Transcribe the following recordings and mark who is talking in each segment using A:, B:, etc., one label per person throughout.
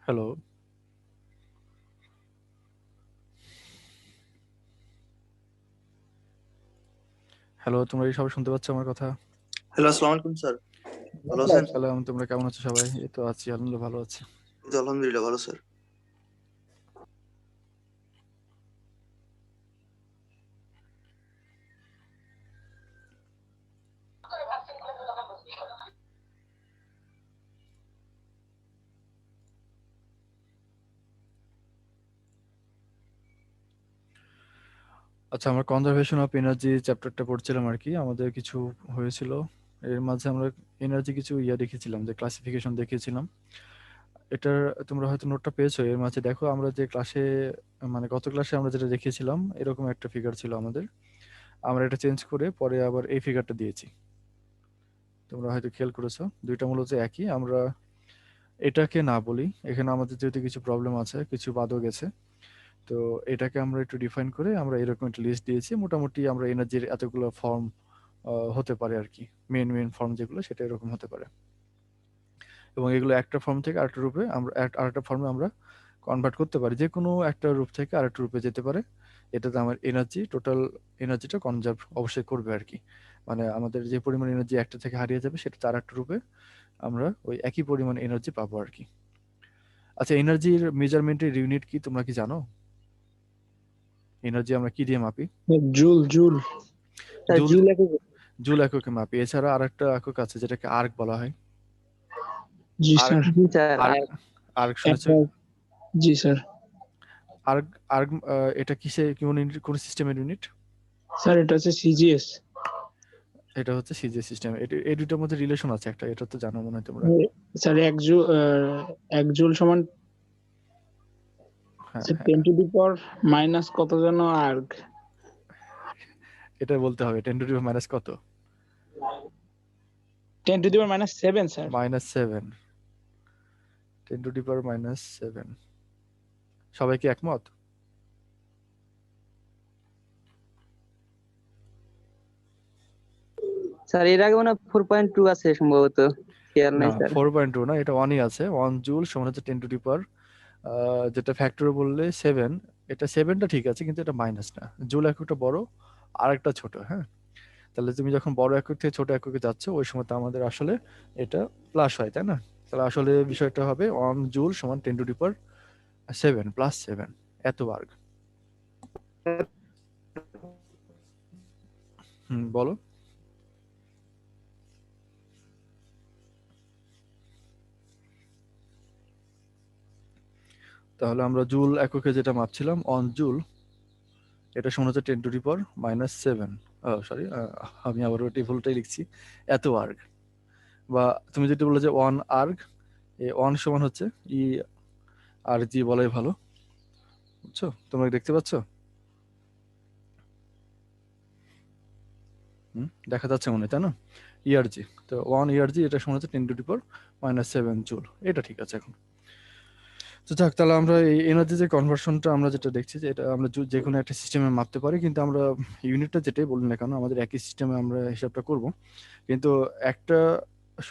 A: Hello, hello, তোমরা কি সবাই শুনতে পাচ্ছ আমার কথা?
B: হ্যালো, আসসালামু আলাইকুম স্যার। ভালো আছেন?
A: সালাম, তোমরা কেমন আছো সবাই? এই তো আছি, আলহামদুলিল্লাহ ভালো আছি।
B: জি, আলহামদুলিল্লাহ ভালো স্যার।
A: আচ্ছা, আমরা কনজারভেশন অফ এনার্জি চ্যাপ্টারটা পড়ছিলাম আর কি। আমাদের কিছু হয়েছিল, এর মাঝে আমরা এনার্জি কিছু দেখেছিলাম, যে ক্লাসিফিকেশন দেখিয়েছিলাম। এটার তোমরা হয়তো নোটটা পেয়েছো। এর মাঝে দেখো, আমরা যে ক্লাসে মানে গত ক্লাসে আমরা যেটা দেখিয়েছিলাম এরকম একটা ফিগার ছিল আমাদের। আমরা এটা চেঞ্জ করে পরে আবার এই ফিগারটা দিয়েছি। তোমরা হয়তো খেয়াল করেছো, দুইটা মূলত একই। আমরা এটাকে না বলি, এখানে আমাদের যেহেতু কিছু প্রবলেম আছে, কিছু বাদও গেছে, তো এটাকে আমরা একটু ডিফাইন করে আমরা এরকম একটা লিস্ট দিয়েছি। মোটামুটি আমরা এনার্জির এতগুলো ফর্ম হতে পারে আর কি। মেন মেন ফর্ম যেগুলো সেটা এরকম হতে পারে, এবং এগুলো একটা ফর্ম থেকে আরেকটা রূপে আমরা আরেকটা ফর্মে আমরা কনভার্ট করতে পারি। যে কোনো একটা রূপ থেকে আরেকটা রূপে যেতে পারে। এটাতে আমার এনার্জি, টোটাল এনার্জিটা কনজার্ভ অবশ্যই করবে আর কি। মানে আমাদের যে পরিমাণ এনার্জি একটা থেকে হারিয়ে যাবে, সেটা আর একটা রূপে আমরা ওই একই পরিমাণ এনার্জি পাবো আর কি। আচ্ছা, এনার্জির মেজারমেন্টের ইউনিট কি তোমরা কি জানো? এনার্জি আমরা কি দিয়ে মাপি?
C: Joule joule sir,
A: joule,
C: joule একক।
A: জুল এককে মাপি। এছাড়া আরেকটা একক আছে যেটাকে আর্ক বলা হয়।
C: জি
A: আর্ক,
C: স্যার। জি স্যার।
A: আর্ক, আর্ক শুনেছো?
C: জি স্যার।
A: আর্ক, আর্ক এটা কিসে, কোন ইউনিট, কোন সিস্টেমের ইউনিট?
C: স্যার এটা হচ্ছে সিজিএস।
A: এটা হচ্ছে সিজি সিস্টেম। এই দুটোর মধ্যে রিলেশন আছে একটা, এটা তো জানো মনে হয় তোমরা।
C: স্যার এক জুল সমান
A: হ্যাঁ, হ্যাঁ,
C: 10 টু দি পাওয়ার মাইনাস কত যেন আর্গ।
A: এটা বলতে হবে। 10 টু দি মাইনাস কত?
C: 10 to the power minus 7 sir.
A: -7। 10 to the power -7। সবাই কি একমত?
D: স্যার এর আগে মনে হয় 4.2 আছে সম্ভবত, খেয়াল
A: না,
D: নাই স্যার।
A: 4.2 না, এটা 1ই আছে। 1 জুল সমান হচ্ছে 10 টু দি পাওয়ার, যেটা ফ্যাক্টর বললে 7। এটা 7টা ঠিক আছে, কিন্তু এটা মাইনাস না। জুল এককটা বড়, আর একটা ছোট। হ্যাঁ, তাহলে তুমি যখন বড় একক থেকে ছোট এককে যাচ্ছ, ওই সময় তো আমাদের আসলে এটা প্লাস হয়, তাই না? তাহলে আসলে বিষয়টা হবে 1 জুল সমান 10 টু দি পাওয়ার 7 প্লাস 7, এত বার্গ। বলো। তাহলে আমরা জুল এককে যেটা মাপছিলাম 1 জুল, এটা সমান হচ্ছে 10 টু দি পাওয়ার -7। সরি, আমি আবার ওটি ভুলটাই লিখছি, এত আর্গ। বা তুমি যেটা বললে যে 1 আর্গ, এই 1 সমান হচ্ছে ই আর জি বলাই ভালো। বুঝছো? তোমরা দেখতে পাচ্ছ? দেখা যাচ্ছে মনে হয়, তাই না? ইআরজি, তো 1 ইআরজি এটা সমান হচ্ছে 10 টু দি পাওয়ার -7 জুল। এটা ঠিক আছে এখন। তো যাক, তাহলে আমরা এই এনার্জি যে কনভার্সনটা আমরা যেটা দেখছি, যে এটা আমরা যে কোনো একটা সিস্টেমে মাপতে পারি, কিন্তু আমরা ইউনিটটা যেটাই বলি না কেন, আমাদের একই সিস্টেমে আমরা হিসাবটা করব। কিন্তু একটা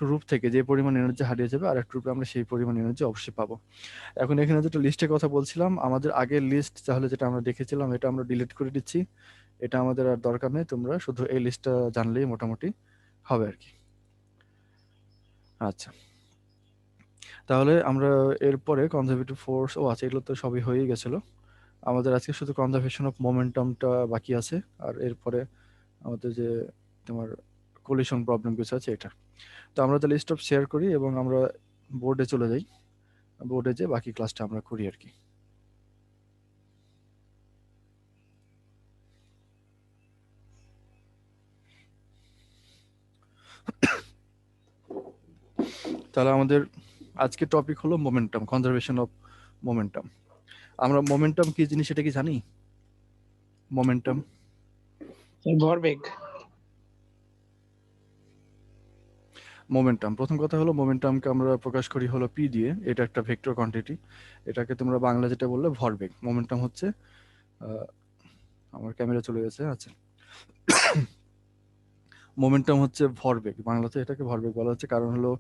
A: রূপ থেকে যে পরিমাণ এনার্জি হারিয়ে যাবে, আর একটা রূপে আমরা সেই পরিমাণ এনার্জি অবশ্যই পাবো। এখন এখানে যেটা লিস্টের কথা বলছিলাম, আমাদের আগের লিস্ট তাহলে যেটা আমরা দেখেছিলাম, এটা আমরা ডিলিট করে দিচ্ছি। এটা আমাদের আর দরকার নেই, তোমরা শুধু এই লিস্টটা জানলেই মোটামুটি হবে আর কি। আচ্ছা, তাহলে আমরা এরপরে কনজারভেটিভ ফোর্স, আচ্ছা, এগুলো তো সবই হয়েই গেছিলো। আমাদের আজকে শুধু কনজারভেশন অফ মোমেন্টামটা বাকি আছে। আর এরপরে আমাদের যে তোমার কোলিশন প্রবলেম কিছু আছে এটা। তো আমরা তাহলে স্টপ শেয়ার করি এবং আমরা বোর্ডে চলে যাই। বোর্ডে যে বাকি ক্লাসটা আমরা করি আর কি। তাহলে আমাদের আজকে টপিক হলো মোমেন্টাম, কনজারভেশন অফ মোমেন্টাম। আমরা মোমেন্টাম কি জিনিস এটা কি জানি? মোমেন্টাম,
C: ভরবেগ।
A: মোমেন্টাম, প্রথম কথা হলো মোমেন্টামকে আমরা প্রকাশ করি হলো পি দিয়ে। এটা একটা ভেক্টর কোয়ান্টিটি। এটাকে তোমরা বাংলা যেটা বললে ভরবেগ। মোমেন্টাম হচ্ছে আমার ক্যামেরা চলে গেছে। আচ্ছা, মোমেন্টাম হচ্ছে ভরবেগ। বাংলাতে এটাকে ভরবেগ বলা হচ্ছে, কারণ হলো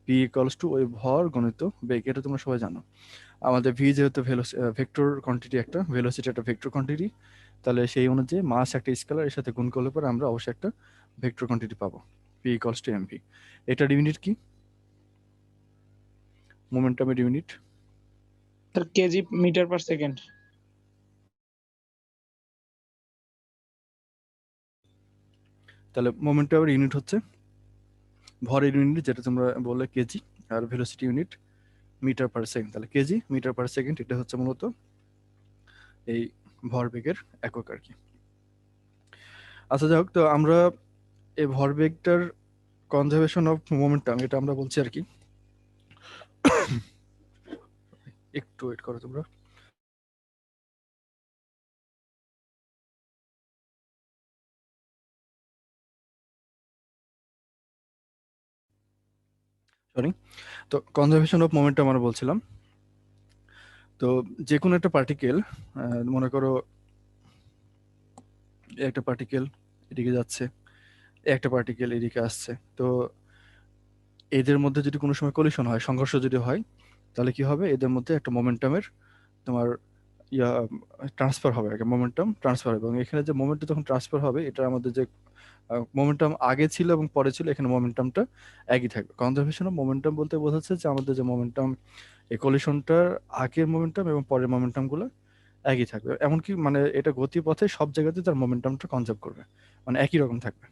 A: পি ইকুয়ালস টু ওই ভর গণিত বেগ। এটা তোমরা সবাই জানো। আমাদের ভি যেহেতু ভেক্টর কোয়ান্টিটি, একটা ভেলোসিটি একটা ভেক্টর কোয়ান্টিটি, তাহলে সেই অনুযায়ী মাস একটা স্কেলার, এর সাথে গুণ করলে পরে আমরা অবশ্যই একটা ভেক্টর কোয়ান্টিটি পাবো, পি ইকুয়ালস টু এমভি। এটার ইউনিট কি? মোমেন্টামের unit
C: sir KG metre per second.
A: তাহলে মোমেন্টামের ইউনিট হচ্ছে ভরের ইউনিট, যেটা তোমরা বললে কেজি, আর velocity unit metre per second. তাহলে কেজি মিটার পার সেকেন্ড, এটা হচ্ছে মূলত এই ভরবেগের একক আর কি। আচ্ছা যাই হোক, তো আমরা এই ভরবেগটার কনজারভেশন অফ মোমেন্টাম, এটা আমরা বলছি আর কি। একটু ওয়েট করো তোমরা। সরি। তো কনজারভেশন অফ মোমেন্টাম আমরা বলছিলাম, তো যে কোনো একটা পার্টিকেল, মনে করো একটা পার্টিকেল এদিকে যাচ্ছে, একটা পার্টিকেল এদিকে আসছে, তো এদের মধ্যে যদি কোনো সময় কলিশন হয়, সংঘর্ষ যদি হয়, তাহলে কি হবে, এদের মধ্যে একটা মোমেন্টামের তোমার ইয়া ট্রান্সফার হবে, একটা মোমেন্টাম ট্রান্সফার হবে। এবং এখানে যে মোমেন্টটা যখন ট্রান্সফার হবে, এটা আমাদের যে মোমেন্টাম আগে ছিল এবং পরে ছিল, এখানে মোমেন্টামটা একই থাকবে। কনজারভেশন অফ মোমেন্টাম বলতে বোঝাচ্ছে যে আমাদের যে মোমেন্টাম, এই কলিশনটার আগের মোমেন্টাম এবং পরের মোমেন্টামগুলো একই থাকবে। এমনকি মানে এটা গতিপথে সব জায়গাতে তার মোমেন্টামটা কনজার্ভ করবে, মানে একই রকম থাকবে।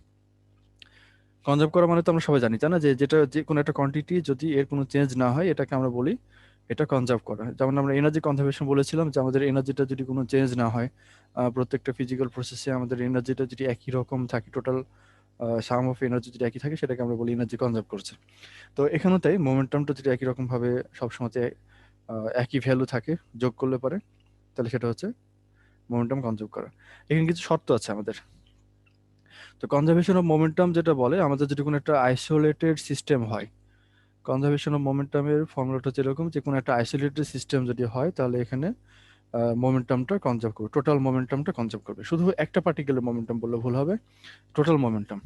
A: কনজার্ভ করা মানে তো আমরা সবাই জানি, তাই না, যে যেটা যে কোনো একটা কোয়ান্টিটি যদি এর কোনো চেঞ্জ না হয়, এটাকে আমরা বলি এটা কনজার্ভ করা। যেমন আমরা এনার্জি কনজারভেশন বলেছিলাম, যে আমাদের এনার্জিটা যদি কোনো চেঞ্জ না হয়, প্রত্যেকটা ফিজিক্যাল প্রসেসে আমাদের এনার্জিটা যদি একই রকম থাকে, টোটাল সাম অফ এনার্জি যদি একই থাকে, সেটাকে আমরা বলি এনার্জি কনজার্ভ করছে। তো এখানেও তাই, মোমেন্টামটা যদি একই রকম ভাবে সবসময় একই ভ্যালু থাকে, যোগ করলে পারে, তাহলে সেটা হচ্ছে মোমেন্টাম কনজার্ভ করা। এখানে কিছু শর্ত আছে আমাদের। তো কনজারভেশন অফ মোমেন্টাম যেটা বলে, আমাদের যদি কোনো একটা আইসোলেটেড সিস্টেম হয়, কনজারভেশন অফ মোমেন্টামের ফর্মুলাটা হচ্ছে এরকম, যে কোনো একটা আইসোলেটেড সিস্টেম যদি হয়, তাহলে এখানে মোমেন্টামটা কনজার্ভ করবে, টোটাল মোমেন্টামটা কনজার্ভ করবে। শুধু একটা পার্টিকুলার মোমেন্টাম বললে ভুল হবে, টোটাল মোমেন্টাম।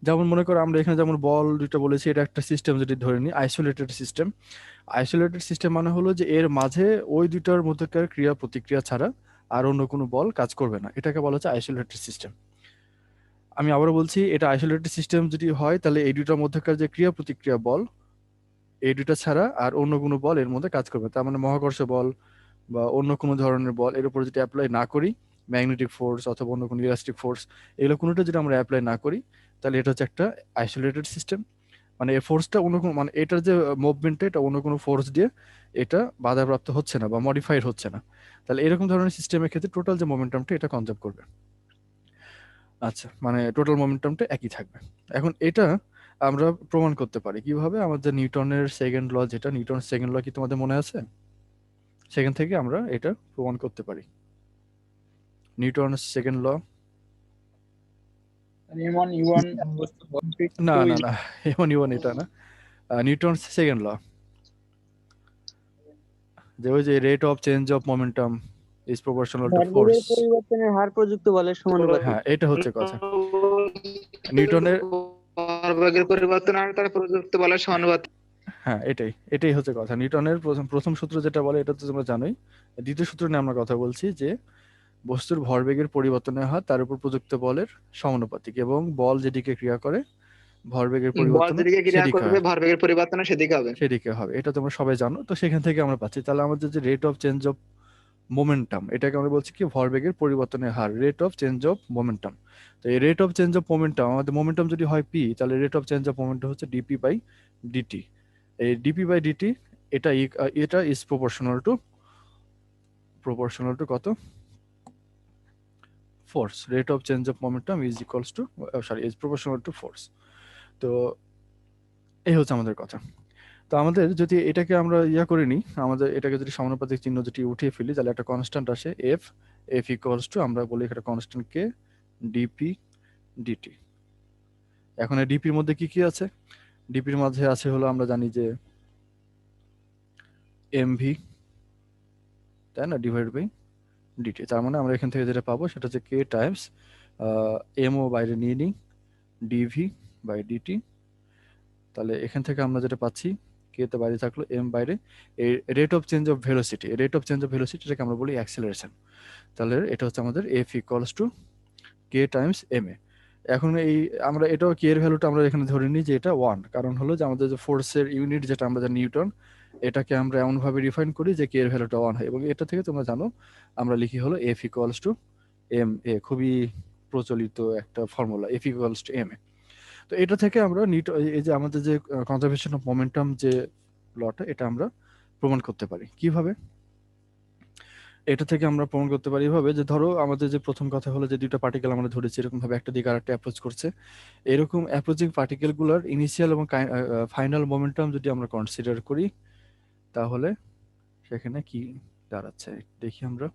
A: যেমন মনে করো আমরা এখানে যেমন বল দুইটা বলেছি, এটা একটা সিস্টেম যদি ধরে নিই, আইসোলেটেড সিস্টেম। আইসোলেটেড সিস্টেম মানে হলো যে এর মাঝে ওই দুইটার মধ্যকার ক্রিয়া প্রতিক্রিয়া ছাড়া আর অন্য কোনো বল কাজ করবে না, এটাকে বলা হচ্ছে আইসোলেটেড সিস্টেম। আমি আবারও বলছি, এটা আইসোলেটেড সিস্টেম যদি হয়, তাহলে এই দুইটার মধ্যকার যে ক্রিয়া প্রতিক্রিয়া বল, এই দুইটা ছাড়া আর অন্য কোনো বল এর মধ্যে কাজ করবে না। তার মানে মহাকর্ষ বল বা অন্য কোনো ধরনের বল এর উপর যদি অ্যাপ্লাই না করি, ম্যাগনেটিক ফোর্স অথবা অন্য কোনো ইলাস্টিক ফোর্স, এগুলো কোনোটা যদি আমরা অ্যাপ্লাই না করি, তাহলে এটা হচ্ছে একটা আইসোলেটেড সিস্টেম। মানে এই ফোর্সটা অন্য কোনো, মানে এটার যে মুভমেন্টটা, এটা অন্য কোনো ফোর্স দিয়ে এটা বাধাপ্রাপ্ত হচ্ছে না বা মডিফাইড হচ্ছে না। তাহলে এরকম ধরনের সিস্টেমের ক্ষেত্রে টোটাল যে মোমেন্টামটা, এটা কনজার্ভ করবে। আচ্ছা, মানে টোটাল মোমেন্টামটা একই থাকবে। এখন এটা আমরা প্রমাণ করতে পারি কিভাবে? আমাদের নিউটনের সেকেন্ড ল, যেটা নিউটন সেকেন্ড ল, কি তোমাদের মনে আছে? সেখান থেকে আমরা এটা প্রমাণ করতে পারি। নিউটন সেকেন্ড ল,
C: এমন ইউন
A: না না না, এমন ইউন এটা না, নিউটন সেকেন্ড ল, যে ওই যে rate of change of momentum is proportional to force.
D: ভরবেগের পরিবর্তনের হার প্রযুক্ত বলের সমানুপাতিক।
A: হ্যাঁ, এটা হচ্ছে কথা। নিউটনের,
E: ভরবেগের পরিবর্তন আর তার প্রযুক্ত বলের সমানুপাতিক।
A: হ্যাঁ এটাই এটাই হচ্ছে কথা। নিউটনের প্রথম প্রথম সূত্র যেটা বলে, এটা তো তোমরা জানোই। দ্বিতীয় সূত্র নিয়ে আমরা কথা বলছি, যে বস্তুর ভরবেগের পরিবর্তনের হার তার উপর প্রযুক্ত বলের সমানুপাতিক, এবং বল যেদিকে ক্রিয়া করে ভরবেগের
E: বল
A: পরিবর্তন
E: যেদিকে ক্রিয়া
A: সেদিকে
E: করবে
A: হয়,
E: ভরবেগের পরিবর্তন সেদিকে হবে।
A: সেদিকে হবে। এটা তোমরা সবাই জানো, তো সেখান থেকে আমরা পাচ্ছি। তাহলে আমাদের যে rate of change of momentum, এটাকে আমরা বলছি কি, ভরবেগের পরিবর্তনের হার, rate of change of momentum. তো এই rate of change of momentum, momentum মোমেন্টাম যদি হয় পি, তাহলে rate of change of momentum হচ্ছে ডিপি বাই ডিটি। এই ডিপি বাই ডিটি, এটা এটা ইজ প্রপোর্শনাল টু কত? Force. Rate of change of momentum is equals to, sorry, is proportional to force. তো এই হচ্ছে আমাদের কথা। তো আমাদের যদি এটাকে আমরা করে নিই, আমাদের এটাকে যদি সমানুপাতিক চিহ্ন যদি উঠিয়ে ফেলি, তাহলে একটা কনস্ট্যান্ট আসে এফ। এফ ইকুয়ালস টু, আমরা বলি একটা কনস্ট্যান্ট কে, ডিপি ডিটি। এখন এই ডিপির মধ্যে কি কি আছে? ডিপির মধ্যে আছে হলো, আমরা জানি যে এমভি, তাই না, ডিভাইড বাই ডিটি। তার মানে আমরা এখান থেকে যেটা পাবো, সেটা হচ্ছে কে টাইমস এমও বাইরে নিয়ে নিই, ডিভি বাই ডিটি। তাহলে এখান থেকে আমরা যেটা পাচ্ছি, কে তে বাইরে থাকলো, এম বাইরে, এই rate of change of velocity, rate of change of ভেলোসিটিটাকে আমরা বলি অ্যাক্সেলারেশন। তাহলে এটা হচ্ছে আমাদের f equals to k times m a. এখন এই আমরা এটাও কে এর ভ্যালুটা আমরা এখানে ধরে নিই যে এটা 1, কারণ হলো যে আমাদের যে ফোর্সের ইউনিট যেটা আমরা জানি নিউটন, এটাকে আমরা এমনভাবে রিফাইন করি যে কে এর ভ্যালুটা 1 হয়, এবং এটা থেকে তোমরা জানো আমরা লিখি হলো f equals to m a, খুবই প্রচলিত একটা formula, f equals to m a. তো এটা থেকে আমরা এই যে আমাদের যে কনজারভেশন অফ মোমেন্টাম যে লটা, এটা আমরা প্রমাণ করতে পারি কিভাবে। এটা থেকে আমরা প্রমাণ করতে পারি এভাবে যে ধরো আমাদের যে প্রথম কথা হলো যে দুইটা পার্টিকেল আমরা ধরেছি এরকম ভাবে একটা দিকে আরেকটা অ্যাপ্রোচ করছে, এরকম অ্যাপ্রোচিং পার্টিকেল গুলার ইনিশিয়াল এবং ফাইনাল মোমেন্টাম যদি আমরা কনসিডার করি, তাহলে সেখানে কি দাঁড়াচ্ছে দেখি আমরা।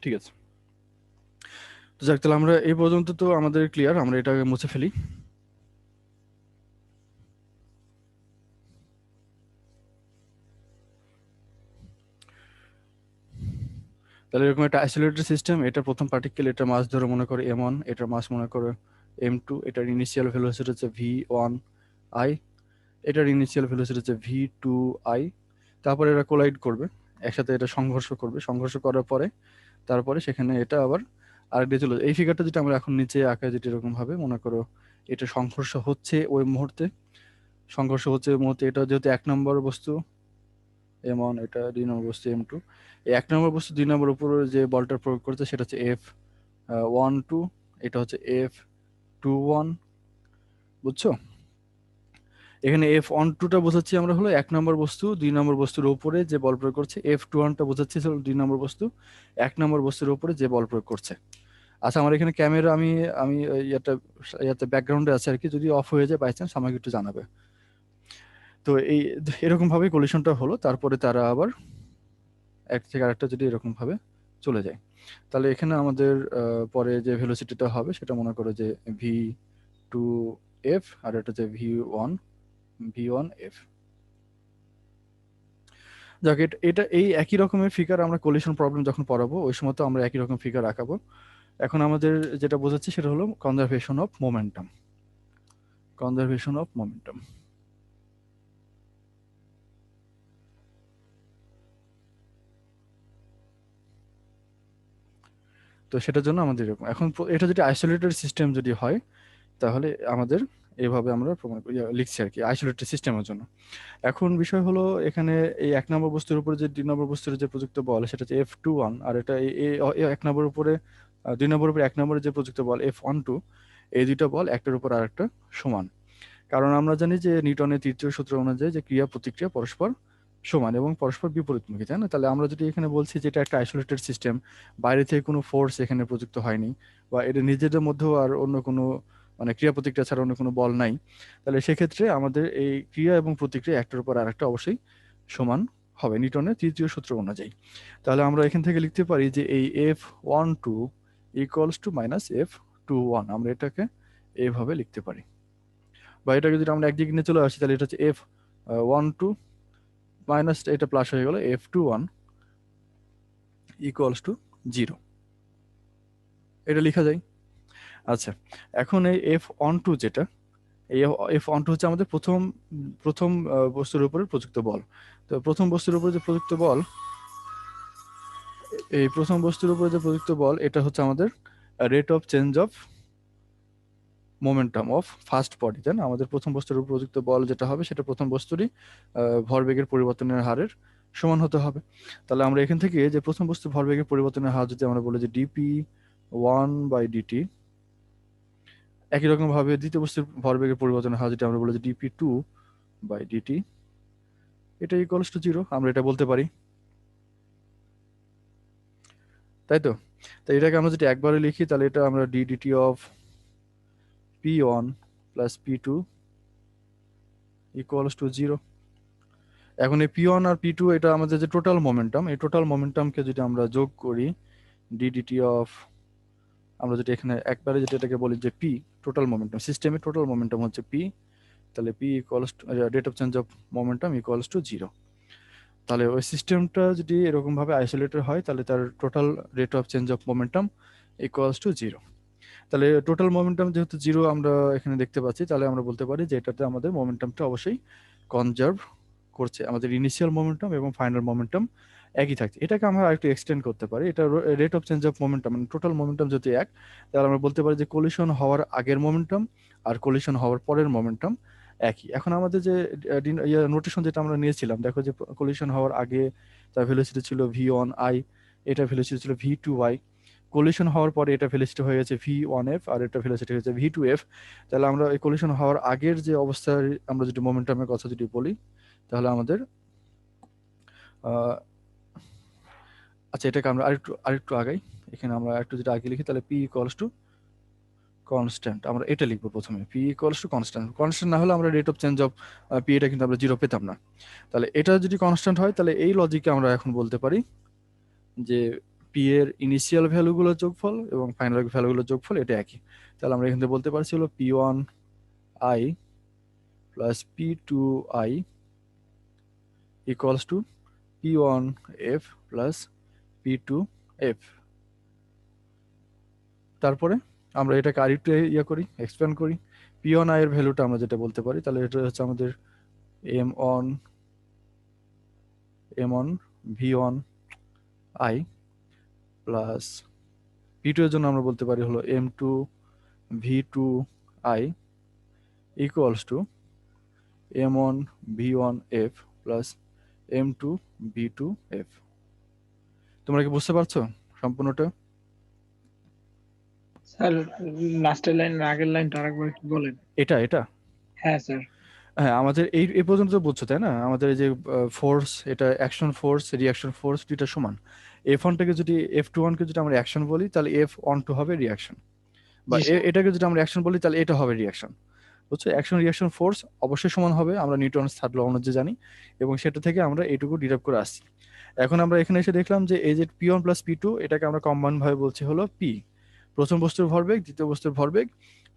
A: ঠিক আছে, তো যাক, তাহলে আমরা এই পর্যন্ত তো আমাদের ক্লিয়ার, আমরা এটাকে মুছে ফেলি। তাহলে এরকম একটা আইসোলেটেড সিস্টেম, এটা প্রথম পার্টিকেল, এটা মাস ধরে মনে করো m1, এটার মাস মনে করো m2, এটার ইনিশিয়াল ভেলোসিটি হচ্ছে v1i, এটার ইনিশিয়াল ভেলোসিটি হচ্ছে v2i। তারপরে এরা কোলাইড করবে একসাথে, এটা সংঘর্ষ করবে, সংঘর্ষ করার পরে তারপরে সেখানে এটা আবার আরেকদিকে চলে এই ফিগারটা যেটা আমরা এখন নিচে আঁকা, যেটা এরকম ভাবে মনে করো এটা সংঘর্ষ হচ্ছে ওই মুহূর্তে, সংঘর্ষ হচ্ছে ওই মুহূর্তে, এটা যেহেতু 1 নম্বর বস্তু m1, এটা 2 নম্বর বস্তু m2, এই 1 নম্বর বস্তু 2 নম্বর উপরে যে বলটা প্রয়োগ করছে সেটা হচ্ছে f12, এটা হচ্ছে f21, বুঝছো? এখানে f12টা বোঝাচ্ছি আমরা হলো 1 নম্বর বস্তু 2 নম্বর বস্তুর উপরে যে বল প্রয়োগ করছে, f21টা বোঝাচ্ছি হলো 2 নম্বর বস্তু 1 নম্বর বস্তুর উপরে যে বল প্রয়োগ করছে। আচ্ছা, আমার এখানে ক্যামেরা আমি আমি ইয়াতে ব্যাকগ্রাউন্ডে আছে আর কি, যদি অফ হয়ে যায় বাই চান্স আমাকে একটু জানাবে। তো এরকম ভাবে কলিশনটা হলো, তারপরে তারা আবার এক থেকে আরেকটা যদি এরকম ভাবে চলে যায়, তাহলে এখানে আমাদের পরে যে ভেলোসিটিটা হবে সেটা মনে করো যে v2f, আর এটা হচ্ছে v1f। যাক, এটা এই একই রকমের ফিগার আমরা কলিশন প্রবলেম যখন পড়াবো ওই সময় তো আমরা একই রকম ফিগার আঁকাবো। এখন আমাদের যেটা বোঝাচ্ছি সেটা হলো conservation of momentum, conservation of momentum. তো সেটার জন্য আমাদের এরকম এখন এটা যদি আইসোলেটেড সিস্টেম যদি হয়, তাহলে আমাদের এইভাবে আমরা প্রমাণ লিখছি আর কি আইসোলেটেড সিস্টেমের জন্য। এখন বিষয় হলো এখানে এই 1 নম্বর বস্তুর উপরে যে 2 নম্বর বস্তুর যে প্রযুক্ত বল সেটা হচ্ছে f21, আর এটা এই 1 নম্বর উপরে 2 নম্বর উপরে 1 নম্বরে যে প্রযুক্ত বল f12, এই দুইটা বল একটার উপর আরেকটা সমান। কারণ আমরা জানি যে নিউটনের তৃতীয় সূত্র অনুযায়ী যে ক্রিয়া প্রতিক্রিয়া পরস্পর সমান এবং পরস্পর বিপরীতমুখী, তাই না? তাহলে আমরা যদি এখানে বলছি যে এটা একটা আইসোলেটেড সিস্টেম, বাইরে থেকে কোনো ফোর্স এখানে প্রযুক্ত হয়নি, বা এটা নিজেদের মধ্যেও আর অন্য কোনো মানে ক্রিয়া প্রতিক্রিয়া ছাড়া অন্য কোনো বল নাই, তাহলে সেক্ষেত্রে আমাদের এই ক্রিয়া এবং প্রতিক্রিয়া একটার উপর আরেকটা অবশ্যই সমান হবে নিউটনের তৃতীয় সূত্র অনুযায়ী। তাহলে আমরা এখান থেকে লিখতে পারি যে এই f12 equals to minus f21, আমরা এটাকে এইভাবে লিখতে পারি। বা এটাকে যদি আমরা একদিকে নিয়ে চলে আসি তাহলে এটা হচ্ছে f12 মাইনাস এটা প্লাস হয়ে গেল f21 ইকুয়ালস টু 0, এটা লেখা যায়। আচ্ছা, এখন এই f12 যেটা, এই f12 হচ্ছে আমাদের প্রথম প্রথম বস্তুর উপরে প্রযুক্ত বল। তো প্রথম বস্তুর উপরে যে প্রযুক্ত বল, এই প্রথম বস্তুর উপরে যে প্রযুক্ত বল এটা হচ্ছে আমাদের rate of change of momentum of first body, তাই না? আমাদের প্রথম বস্তুর উপর প্রযুক্ত বল যেটা হবে সেটা প্রথম বস্তুরই ভরবেগের পরিবর্তনের হারের সমান হতে হবে। তাহলে আমরা এখান থেকে যে প্রথম বস্তু ভরবেগের পরিবর্তনের হার যদি আমরা বলি যে dp1/dt, একই রকম ভাবে দ্বিতীয় বস্তুর ভরবেগের পরিবর্তনের হার যদি আমরা বলি যে dp2/dt, এটা ইকুয়ালস টু 0, আমরা এটা বলতে পারি, তাই তো? তো এটাকে আমরা যদি একবারে লিখি তাহলে এটা আমরা ddt of p1 plus p2 equals to 0। এখন এই p1 আর p2 এটা আমাদের যে টোটাল মোমেন্টাম, এই টোটাল মোমেন্টামকে যদি আমরা যোগ করি ddt অফ, আমরা যদি এখানে একবারে যেটা এটাকে বলি যে p টোটাল মোমেন্টাম, সিস্টেমের টোটাল মোমেন্টাম হচ্ছে p, তাহলে p equals to rate of change of momentum equals to 0। তাহলে ওই সিস্টেমটা যদি এরকম ভাবে আইসোলেটেড হয় তাহলে তার total rate of change of momentum equals to 0। তাহলে টোটাল মোমেন্টাম যেহেতু 0 আমরা এখানে দেখতে পাচ্ছি, তাহলে আমরা বলতে পারি যে এটাতে আমাদের মোমেন্টামটা অবশ্যই কনজার্ভ করছে, আমাদের ইনিশিয়াল মোমেন্টাম এবং ফাইনাল মোমেন্টাম একই থাকছে। এটাকে আমরা আরেকটু এক্সটেন্ড করতে পারি, এটা rate of change of momentum মানে টোটাল মোমেন্টাম যদি এক, তাহলে আমরা বলতে পারি যে কোলিশন হওয়ার আগের মোমেন্টাম আর কোলিশন হওয়ার পরের মোমেন্টাম একই। এখন আমাদের যে নোটেশন যেটা আমরা নিয়েছিলাম, দেখো যে কোলিশন হওয়ার আগে তার ভেলোসিটি ছিল v1i, এটা ভেলোসিটি ছিল v2y, কোলিশন হওয়ার পরে এটা ভেলোসিটি হয়ে গেছে v1f আর এটা ভেলোসিটি হয়েছে v2f। তাহলে আমরা এই কোলিশন হওয়ার আগের যে অবস্থায় আমরা যদি মোমেন্টামের কথা যদি বলি তাহলে আমাদের আচ্ছা এটাকে আমরা আরেকটু আগাই, এখানে আমরা একটু যদি আগে লিখি তাহলে p ইকুয়ালস টু কনস্ট্যান্ট, আমরা এটা লিখবো প্রথমে, p equals to constant. Constant না হলে আমরা rate of change of p এটা কিন্তু আমরা 0 পেতাম না। তাহলে এটা যদি কনস্ট্যান্ট হয় তাহলে এই লজিকে আমরা এখন বলতে পারি যে p এর ইনিশিয়াল ভ্যালুগুলোর যোগফল এবং ফাইনাল ভ্যালুগুলোর যোগফল এটা একই। তাহলে আমরা এখান থেকে বলতে পারছি হলো p1i plus p2i equals to p1f plus p2f। তারপরে আমরা এটাকে আরেকটু করি, এক্সপ্যান্ড করি, p1i এর ভ্যালুটা আমরা যেটা বলতে পারি তাহলে এটা হচ্ছে আমাদের m1 v1i প্লাস p2 এর জন্য আমরা বলতে পারি হলো m2 v2i equals to m1 v1f plus m2 v2f। তোমরা কি বুঝতে পারছো সম্পূর্ণটা?
C: স্যার লাস্টের লাইন আগের লাইনটা আরেকবার কি বলেন?
A: এটা
C: হ্যাঁ স্যার।
A: হ্যাঁ, আমাদের এই পর্যন্ত বুঝছো তাই না? আমাদের এই যে ফোর্স, এটা অ্যাকশন ফোর্স রিঅ্যাকশন ফোর্স দুইটা সমান। f1টাকে যদি f21 কে যদি আমরা অ্যাকশন বলি তাহলে f12 হবে রিঅ্যাকশন, বা
C: জি স্যার।
A: এটাকে যদি আমরা অ্যাকশন বলি তাহলে এটা হবে রিঅ্যাকশন। বুঝছো, অ্যাকশন রিঅ্যাকশন ফোর্স অবশ্যই সমান হবে, আমরা নিউটনের থার্ড ল অনুযায়ী জানি, এবং সেটা থেকে আমরা এইটুকু ডিরাইভ করে আসছি। এখন আমরা এখানে এসে দেখলাম যে এই যে p1 প্লাস p2 এটাকে আমরা কম্বাইন ভাবে বলছি হলো p, প্রথম বস্তুর ভরবেগ দ্বিতীয় বস্তুর ভরবেগ,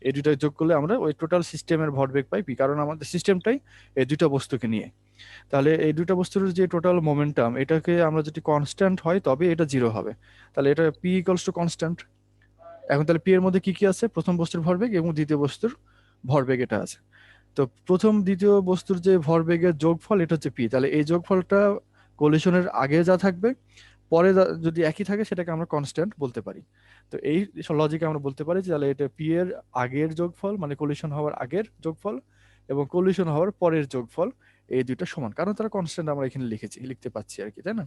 A: এই দুইটা যোগ করলে আমরা ওই টোটাল সিস্টেমের ভরবেগ পাই p, কারণ আমাদের সিস্টেমটাই এই দুইটা বস্তুকে নিয়ে। তাহলে এই দুইটা বস্তুর যে টোটাল মোমেন্টাম এটাকে আমরা যদি কনস্ট্যান্ট হয় তবে এটা 0 হবে, তাহলে এটা p ইকুয়ালস টু কনস্ট্যান্ট। এখন তাহলে p এর মধ্যে কি কি আছে? প্রথম বস্তুর ভরবেগ এবং দ্বিতীয় বস্তুর ভরবেগ এটা আছে। তো প্রথম দ্বিতীয় বস্তুর যে ভরবেগের যোগফল এটা হচ্ছে p, তাহলে এই যোগফলটা কোলিশনের আগে যা থাকবে পরে যদি একই থাকে সেটাকে আমরা কনস্ট্যান্ট বলতে পারি। তো এই লজিকে আমরা বলতে পারি যে তাহলে এটা p এর আগের যোগফল মানে কোলিশন হওয়ার আগের যোগফল এবং কোলিশন হওয়ার পরের যোগফল, এই দুইটা সমান, কারণ তারা কনস্ট্যান্ট আমরা এখানে লিখতে পাচ্ছি আর কি, তাই না?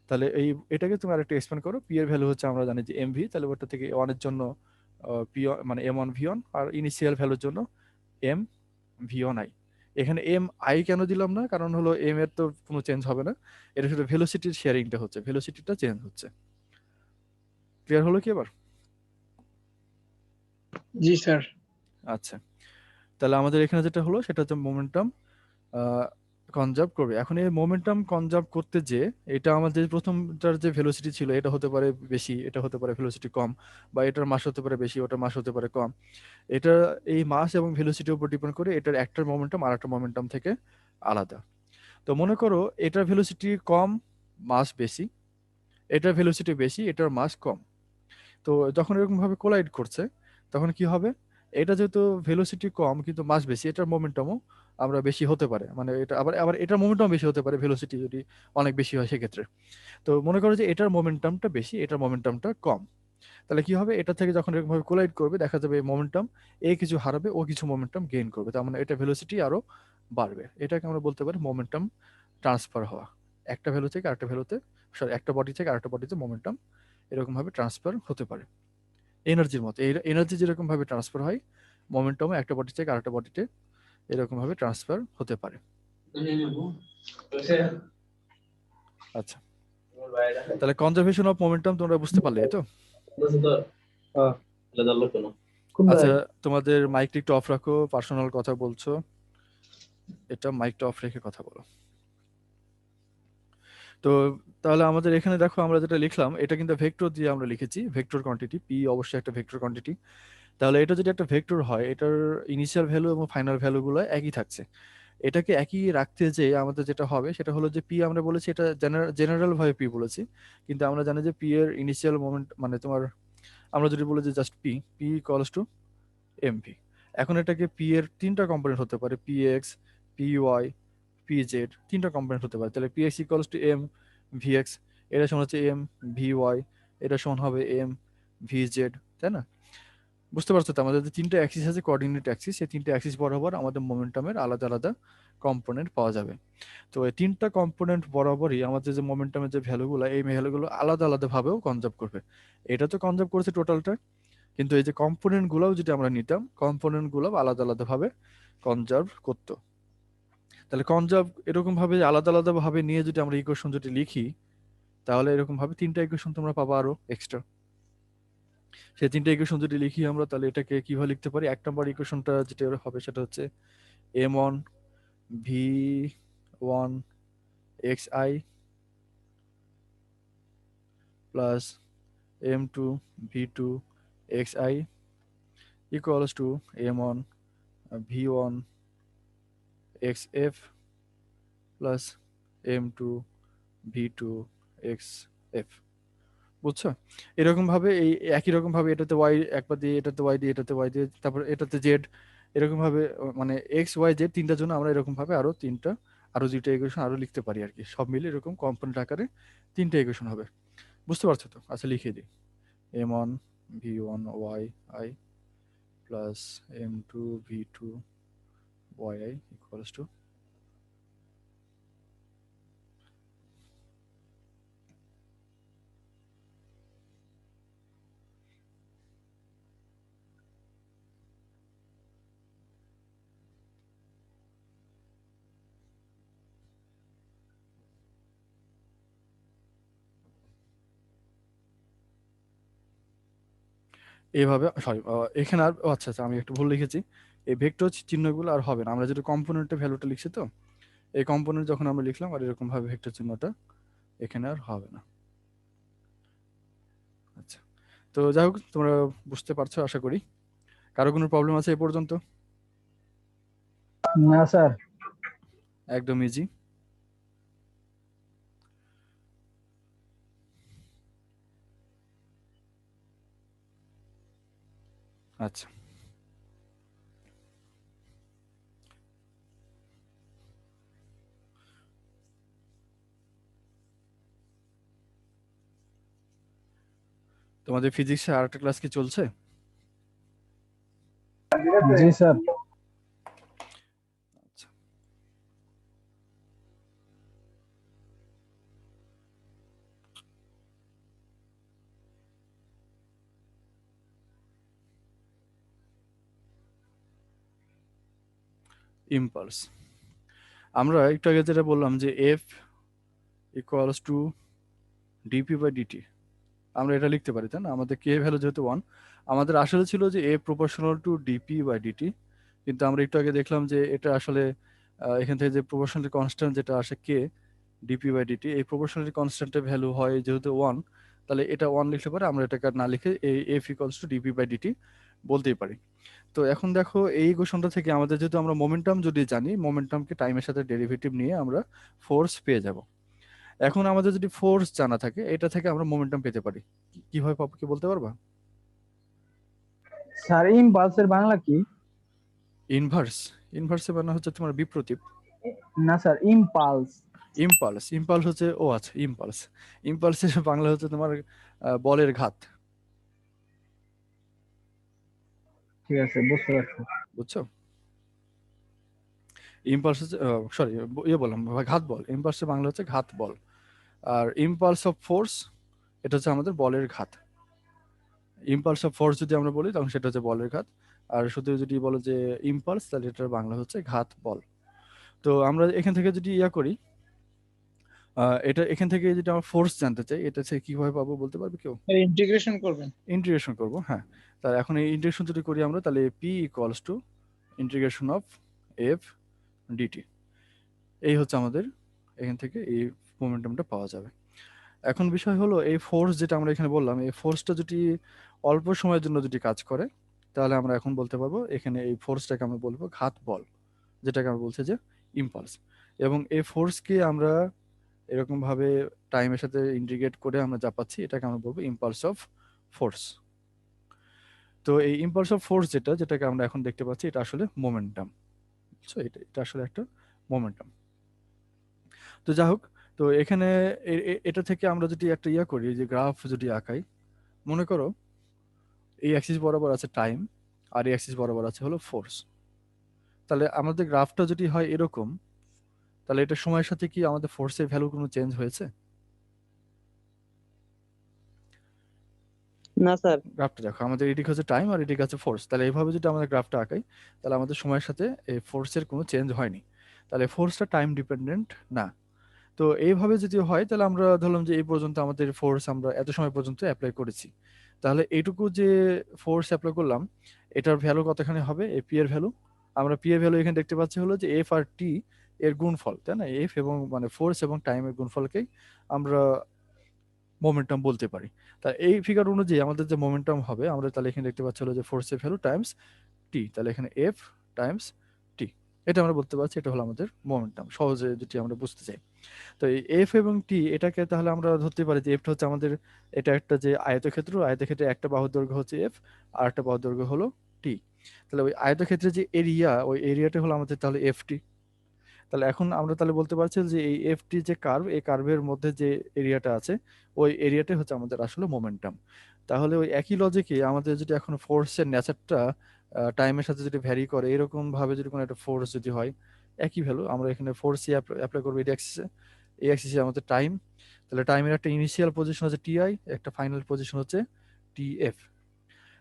A: তাহলে এটাকে তুমি আরেকটু এক্সপ্যান্ড করো, p এর ভ্যালু হচ্ছে আমরা জানি যে mv, তাহলে ওটা থেকে 1 এর জন্য p মানে m1 v1 আর ইনিশিয়াল ভ্যালুর জন্য m v1i। এখানে এম আই কেন দিলাম না, কারণ হলো এম এর তো কোনো চেঞ্জ হবে না, এটা শুধু ভেলোসিটির শেয়ারিংটা হচ্ছে, ভেলোসিটিটা চেঞ্জ হচ্ছে। ক্লিয়ার হলো কি এবার?
C: জি স্যার।
A: আচ্ছা, তাহলে আমাদের এখানে যেটা হলো সেটা হচ্ছে মোমেন্টাম কনজার্ভ করবে। এখন এই মোমেন্টাম কনজার্ভ করতে যে এটা আমাদের প্রথমটার যে ভেলোসিটি ছিল এটা হতে পারে বেশি, এটা হতে পারে ভেলোসিটি কম, বা এটার মাস হতে পারে বেশি, ওটার মাস হতে পারে কম। এটা এই মাস এবং ভেলোসিটির উপর ডিপেন্ড করে এটার একটার মোমেন্টাম আর একটা মোমেন্টাম থেকে আলাদা। তো মনে করো এটার ভেলোসিটি কম, মাস বেশি, এটার ভেলোসিটি বেশি, এটার মাস কম। তো যখন এরকম ভাবে কোলাইড করছে তখন কি হবে? এটা যেহেতু ভেলোসিটি কম কিন্তু মাস বেশি, এটার মোমেন্টামও আমরা বেশি হতে পারে, মানে এটা আবার আবার এটার মোমেন্টাম বেশি হতে পারে ভেলোসিটি যদি অনেক বেশি হয় সেক্ষেত্রে। তো মনে করো যে এটার মোমেন্টামটা বেশি, এটার মোমেন্টামটা কম, তাহলে কি হবে? এটা থেকে যখন এরকম ভাবে কোলাইড করবে দেখা যাবে মোমেন্টাম এ কিছু হারাবে, ও কিছু মোমেন্টাম গেইন করবে, তার মানে এটা ভেলোসিটি আরো বাড়বে। এটাকে আমরা বলতে পারি মোমেন্টাম ট্রান্সফার হওয়া, একটা ভ্যালু থেকে আরেকটা ভ্যালুতে, সরি একটা বডি থেকে আরেকটা বডিতে মোমেন্টাম এরকম ভাবে ট্রান্সফার হতে পারে। এনার্জির মতো, এই এনার্জি যেরকম ভাবে ট্রান্সফার হয় মোমেন্টামও একটা বডি থেকে আরেকটা বডিতে এরকম ভাবে ট্রান্সফার হতে পারে। আচ্ছা, তাহলে কনজারভেশন অফ মোমেন্টাম তোমরা বুঝতে পারলে, এই তো? আচ্ছা, তোমাদের মাইকটা একটু অফ রাখো, পার্সোনাল কথা বলছো, এটা মাইকটা অফ রেখে কথা বলো। তো তাহলে আমাদের এখানে দেখো আমরা যেটা লিখলাম এটা কিন্তু ভেক্টর দিয়ে আমরা লিখেছি, ভেক্টর কোয়ান্টিটি পি অবশ্যই একটা ভেক্টর কোয়ান্টিটি। তাহলে এটা যদি একটা ভেক্টর হয়, এটার ইনিশিয়াল ভ্যালু এবং ফাইনাল ভ্যালুগুলো একই থাকছে। এটাকে একই রাখতে যে আমাদের যেটা হবে সেটা হলো যে পি আমরা বলেছি এটা জেনারেল ভাবে পি বলেছি, কিন্তু আমরা জানি যে পি এর ইনিশিয়াল মোমেন্ট মানে তোমার আমরা যদি বলি যে just P, P equals to MV. এখন এটাকে পি এর তিনটা কম্পোনেন্ট হতে পারে, P X, P Y, P Z, তিনটা কম্পোনেন্ট হতে পারে। তাহলে P X equals to M V X, এটা সমান হচ্ছে এম ভি ওয়াই, এটা সমান হবে এম ভি জেড, তাই না? বুঝতে পারছো তো, আমাদের যে তিনটা অ্যাক্সিস আছে কোঅর্ডিনেট অ্যাক্সিস, সেই তিনটা অ্যাক্সিস বরাবর আমাদের মোমেন্টামের আলাদা আলাদা কম্পোনেন্ট পাওয়া যাবে। তো এই তিনটা কম্পোনেন্ট বরাবরই আমাদের যে মোমেন্টামের যে ভ্যালুগুলো, এই ভ্যালুগুলো আলাদা আলাদা ভাবেও কনজার্ভ করবে। এটা তো কনজার্ভ করেছে টোটালটা, কিন্তু এই যে কম্পোনেন্ট গুলাও যদি আমরা নিতাম, কম্পোনেন্ট গুলো আলাদা আলাদা ভাবে কনজার্ভ করতো। তাহলে কনজার্ভ এরকম ভাবে আলাদা আলাদা ভাবে নিয়ে যদি আমরা ইকুয়েশন যদি লিখি, তাহলে এরকম ভাবে তিনটা ইকুয়েশন তোমরা পাবা আরো এক্সট্রা। সেই তিনটা ইকুয়েশন যদি লিখি আমরা, তাহলে এটাকে কিভাবে লিখতে পারি? এক নম্বর ইকুয়েশনটা যেটা হবে সেটা হচ্ছে M one V one X I plus M two V two X I equals to M one V one X F plus M two V two X F. বুঝছো? এরকম ভাবে এই একই রকম ভাবে এটাতে ওয়াই একবার দিয়ে, এটাতে ওয়াই দিয়ে, এটাতে ওয়াই দিয়ে, তারপর এটাতে জেড, এরকম ভাবে মানে এক্স ওয়াই জেড তিনটার জন্য আমরা এরকম ভাবে আরো তিনটা, আরো দুইটা ইকুয়েশন আরো লিখতে পারি আর কি। সব মিলে এরকম কম্পোনেন্ট আকারে তিনটা ইকুয়েশন হবে। বুঝতে পারছো তো? আচ্ছা লিখে দিই, M one V one Y I plus M two V two Y I equals to, এইভাবে সরি এখানে আর আচ্ছা আচ্ছা আমি একটু ভুল লিখেছি। এই ভেক্টর চিহ্নগুলো আর হবে না, আমরা যেটা কম্পোনেন্টের ভ্যালুটা লিখছি, তো এই কম্পোনেন্ট যখন আমরা লিখলাম আর এরকম ভাবে ভেক্টর চিহ্নটা এখানে আর হবে না। আচ্ছা, তো যাই হোক তোমরা বুঝতে পারছো আশা করি। কারো কোনো প্রবলেম আছে এ পর্যন্ত?
C: না স্যার।
A: একদম ইজি। আচ্ছা, তোমাদের ফিজিক্সে আরেকটা ক্লাস কি চলছে?
C: জি স্যার।
A: আচ্ছা, ইম্পালস। আমরা একটু আগে যেটা বললাম যে F equals to DP by DT, আমরা এটা লিখতে পারি তাই না? আমাদের কে ভ্যালু যেহেতু ওয়ান, আমাদের আসলে ছিল যে এ proportional to DP by dt, কিন্তু আমরা একটু আগে দেখলাম যে এটা আসলে এখান থেকে যে প্রপোর্শনালিটি কনস্ট্যান্ট যেটা আসে কে ডিপি বাই ডিটি, এই প্রপোর্শনালিটি কনস্ট্যান্টের ভ্যালু হয় যেহেতু ওয়ান, তাহলে এটা ওয়ান লিখতে পারে, আমরা এটাকে আর না লিখে এই F equals to DP by DT বলতেই পারি। তো এখন দেখো এই ইকুয়েশনটা থেকে আমাদের যেহেতু আমরা মোমেন্টাম যদি জানি, মোমেন্টামকে টাইমের সাথে ডেরিভেটিভ নিয়ে আমরা ফোর্স পেয়ে যাব। এখন আমাদের যদি ফোর্স জানা থাকে, এটা থেকে আমরা মোমেন্টাম পেতে পারি। কিভাবে পাবো কি বলতে পারবা?
C: স্যার ইম্পালসের বাংলা কি?
A: ইনভার্স। ইনভার্সে মানে হচ্ছে তোমার বিপ্রতীপ।
C: না স্যার, ইম্পালস।
A: ইম্পালস, ইম্পালস হচ্ছে, ও আচ্ছা ইম্পালস, ইম্পালসের বাংলা হচ্ছে তোমার বলের ঘাত।
C: ঠিক আছে, বুঝতে পারছি।
A: বুঝছো? ইম্পালস হচ্ছে সরি বললাম ঘাত বল, ইম্পালসের বাংলা হচ্ছে ঘাত বল। আর ইম্পালস অফ ফোর্স এটা হচ্ছে আমাদের বলের ঘাত। ইম্পালস অফ ফোর্স যদি আমরা বলি তখন সেটা হচ্ছে বলের ঘাত, আর শুধু যদি বলো যে ইম্পালস তাহলে এটার বাংলা হচ্ছে ঘাত বল। তো আমরা এখান থেকে যদি ইয়া করি, এটা এখান থেকে যেটা আমরা ফোর্স জানতে চাই, এটা থেকে কিভাবে পাবো বলতে পারবে কেউ?
C: ইন্টিগ্রেশন করবেন।
A: ইন্টিগ্রেশন করব, হ্যাঁ। তাহলে এখন এই ইন্টিগ্রেশন যদি করি আমরা, তাহলে P equals to integration of F DT. এই হচ্ছে আমাদের এখান থেকে এই মোমেন্টামটা পাওয়া যাবে। এখন বিষয় হলো এই ফোর্স যেটা আমরা এখানে বললাম, এই ফোর্সটা যদি অল্প সময়ের জন্য যদি কাজ করে, তাহলে আমরা এখন বলতে পারবো এখানে এই ফোর্সটাকে আমরা বলবো ঘাত বল, যেটাকে আমরা বলছি যে ইম্পালস। এবং এই ফোর্সকে আমরা এরকম ভাবে টাইমের সাথে ইন্টিগ্রেট করে আমরা যা পাচ্ছি, এটাকে আমরা বলবো ইম্পালস অফ ফোর্স। তো এই ইম্পালস অফ ফোর্স যেটাকে আমরা এখন দেখতে পাচ্ছি, এটা আসলে মোমেন্টাম। বুঝছো, এটা আসলে একটা মোমেন্টাম। তো যা হোক, তো এখানে এটা থেকে আমরা যদি একটা করি, যে গ্রাফ যদি আঁকাই, মনে করো এই অ্যাক্সিস বরাবর আছে টাইম, আর এই অ্যাক্সিস বরাবর আছে হলো ফোর্স। তাহলে আমাদের গ্রাফটা যদি হয় এরকম, তাহলে এটা সময়ের সাথে কি আমাদের ফোর্সের ভ্যালু কোনো চেঞ্জ হয়েছে?
D: না স্যার।
A: গ্রাফটা দেখো, আমাদের এদিকে হচ্ছে টাইম আর এদিকে আছে ফোর্স। তাহলে এইভাবে যদি আমাদের গ্রাফটা আঁকাই, তাহলে আমাদের সময়ের সাথে এই ফোর্সের কোনো চেঞ্জ হয়নি। তাহলে ফোর্সটা টাইম ডিপেন্ডেন্ট না। তো এইভাবে যদি হয়, তাহলে আমরা ধরলাম যে এই পর্যন্ত আমাদের ফোর্স আমরা এত সময় পর্যন্ত অ্যাপ্লাই করেছি। তাহলে এইটুকু যে ফোর্স অ্যাপ্লাই করলাম, এটার ভ্যালু কতখানি হবে? এই পি এর ভ্যালু, আমরা পি এর ভ্যালু এখানে দেখতে পাচ্ছি হলো যে এফ আর টি এর গুণফল, তাই না? এফ এবং মানে ফোর্স এবং টাইমের গুণফলকেই আমরা মোমেন্টাম বলতে পারি। তা এই ফিগার অনুযায়ী আমাদের যে মোমেন্টাম হবে, আমরা তাহলে এখানে দেখতে পাচ্ছি হলো যে ফোর্সের ভ্যালু টাইমস টি, তাহলে এখানে এফ টাইমস টি, এটা আমরা বলতে পারছি এটা হলো আমাদের মোমেন্টাম, সহজে যেটি আমরা বুঝতে চাই। তো এই এফ এবং টি, এটাকে তাহলে আমরা ধরতে পারি যে এফটা হচ্ছে আমাদের, এটা একটা যে আয়তক্ষেত্র, আয়তক্ষেত্রে একটা বাহুর দৈর্ঘ্য হচ্ছে এফ, আর একটা বাহুর দৈর্ঘ্য হলো টি। তাহলে ওই আয়তক্ষেত্রে যে এরিয়া, ওই এরিয়াটা হলো আমাদের তাহলে এফ টি। তাহলে এখন আমরা তাহলে বলতে পারছি যে এই এফ টি যে কার্ভ, এই কার্ভের মধ্যে যে এরিয়াটা আছে, ওই এরিয়াটাই হচ্ছে আমাদের আসলে মোমেন্টাম। তাহলে ওই একই লজিকে আমাদের যদি এখন ফোর্সের নেচারটা টাইমের সাথে যদি ভ্যারি করে, এরকম ভাবে যদি কোনো একটা ফোর্স যদি হয়, একই ভ্যালু, আমরা এখানে ফোর্স অ্যাপ্লাই করবো এই অ্যাক্সিসে। এই অ্যাক্সিসে আমাদের টাইম, তাহলে টাইমের একটা ইনিশিয়াল পজিশন হচ্ছে টিআই, একটা ফাইনাল পজিশন হচ্ছে টিএফ।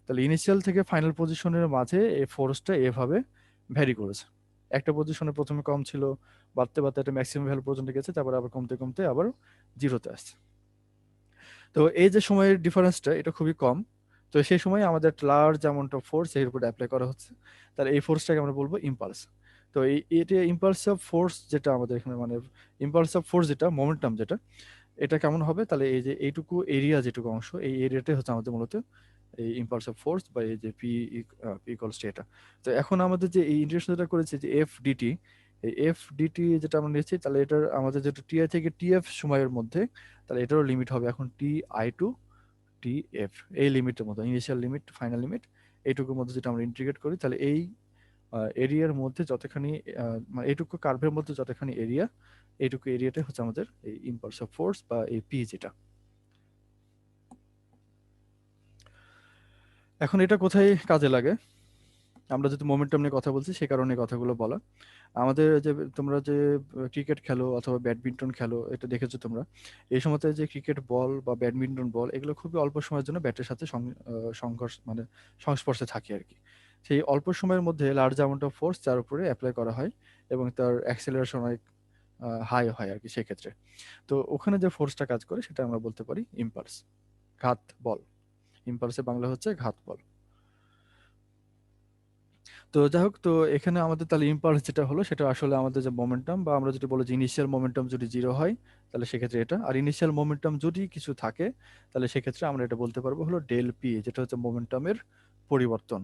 A: তাহলে ইনিশিয়াল থেকে ফাইনাল পজিশনের মাঝে এই ফোর্সটা এভাবে ভ্যারি করেছে। একটা পজিশনে প্রথমে কম ছিল, বাড়তে বাড়তে একটা ম্যাক্সিমাম ভ্যালু পর্যন্ত গেছে, তারপর আবার কমতে কমতে আবার জিরোতে আসছে। তো এই যে সময়ের ডিফারেন্সটা, এটা খুবই কম। তো সেই সময় আমাদের লার্জ অ্যামাউন্ট অফ ফোর্স এর উপর অ্যাপ্লাই করা হচ্ছে, তাহলে এই ফোর্সটাকে আমরা বলবো ইম্পালস। তো এটা ইম্পালস অফ ফোর্স যেটা আমাদের এখানে, মানে ইম্পালস অফ ফোর্স যেটা মোমেন্টাম যেটা, এটা কেমন হবে? তাহলে এই যে এইটুকু এরিয়া, যেটুকু অংশ, এই এরিয়াটাই হচ্ছে আমাদের মূলত এই ইম্পালস অফ ফোর্স, বা এই যে পি ইকুয়ালস টু এটা। তো এখন আমাদের যে এই ইন্টিগ্রেশন যেটা করেছে যে এফ ডিটি, এই এফ ডিটি যেটা আমরা নিয়েছি, তাহলে এটার আমাদের যেটা টিআই থেকে টিএফ সময়ের মধ্যে, তাহলে এটারও লিমিট হবে এখন T I to T F, এই লিমিটের মধ্যে, ইনিশিয়াল লিমিট ফাইনাল লিমিট, এইটুকুর মধ্যে যেটা আমরা ইন্টিগ্রেট করি, তাহলে এই এরিয়ার মধ্যে যতখানি মানে এইটুকু কার্ভের মধ্যে যতখানি এরিয়া, এইটুকু এরিয়াটাই হচ্ছে আমাদের এই ইম্পালস অফ ফোর্স বা এই পি যেটা। এখন এটা কোথায় কাজে লাগে? আমরা যেহেতু মোমেন্টাম নিয়ে কথা বলছি, সে কারণে এই কথাগুলো বলা। আমাদের যে তোমরা যে ক্রিকেট খেলো অথবা ব্যাডমিন্টন খেলো, এটা দেখেছো তোমরা, এই সময়তে যে ক্রিকেট বল বা ব্যাডমিন্টন বল, এগুলো খুবই অল্প সময়ের জন্য ব্যাটের সাথে সংঘর্ষ মানে সংস্পর্শে থাকে আর কি। সেই অল্প সময়ের মধ্যে লার্জ অ্যামাউন্ট অফ ফোর্স তার উপরে অ্যাপ্লাই করা হয়, এবং তার অ্যাক্সেলারেশন অনেক হাই হয় আর কি সেক্ষেত্রে। তো ওখানে যে ফোর্সটা কাজ করে, সেটা আমরা বলতে পারি ইম্পালস, ঘাত বল। ইম্পালসের বাংলা হচ্ছে ঘাত বল। তো যাই হোক, তো এখানে আমাদের তাহলে ইম্পালস যেটা হলো, সেটা আসলে আমাদের যে মোমেন্টাম, বা আমরা যদি বলি যে ইনিশিয়াল মোমেন্টাম যদি জিরো হয়, তাহলে সেক্ষেত্রে এটা, আর ইনিশিয়াল মোমেন্টাম যদি কিছু থাকে, তাহলে সেক্ষেত্রে আমরা এটা বলতে পারবো হলো ডেল পি, যেটা হচ্ছে মোমেন্টামের পরিবর্তন।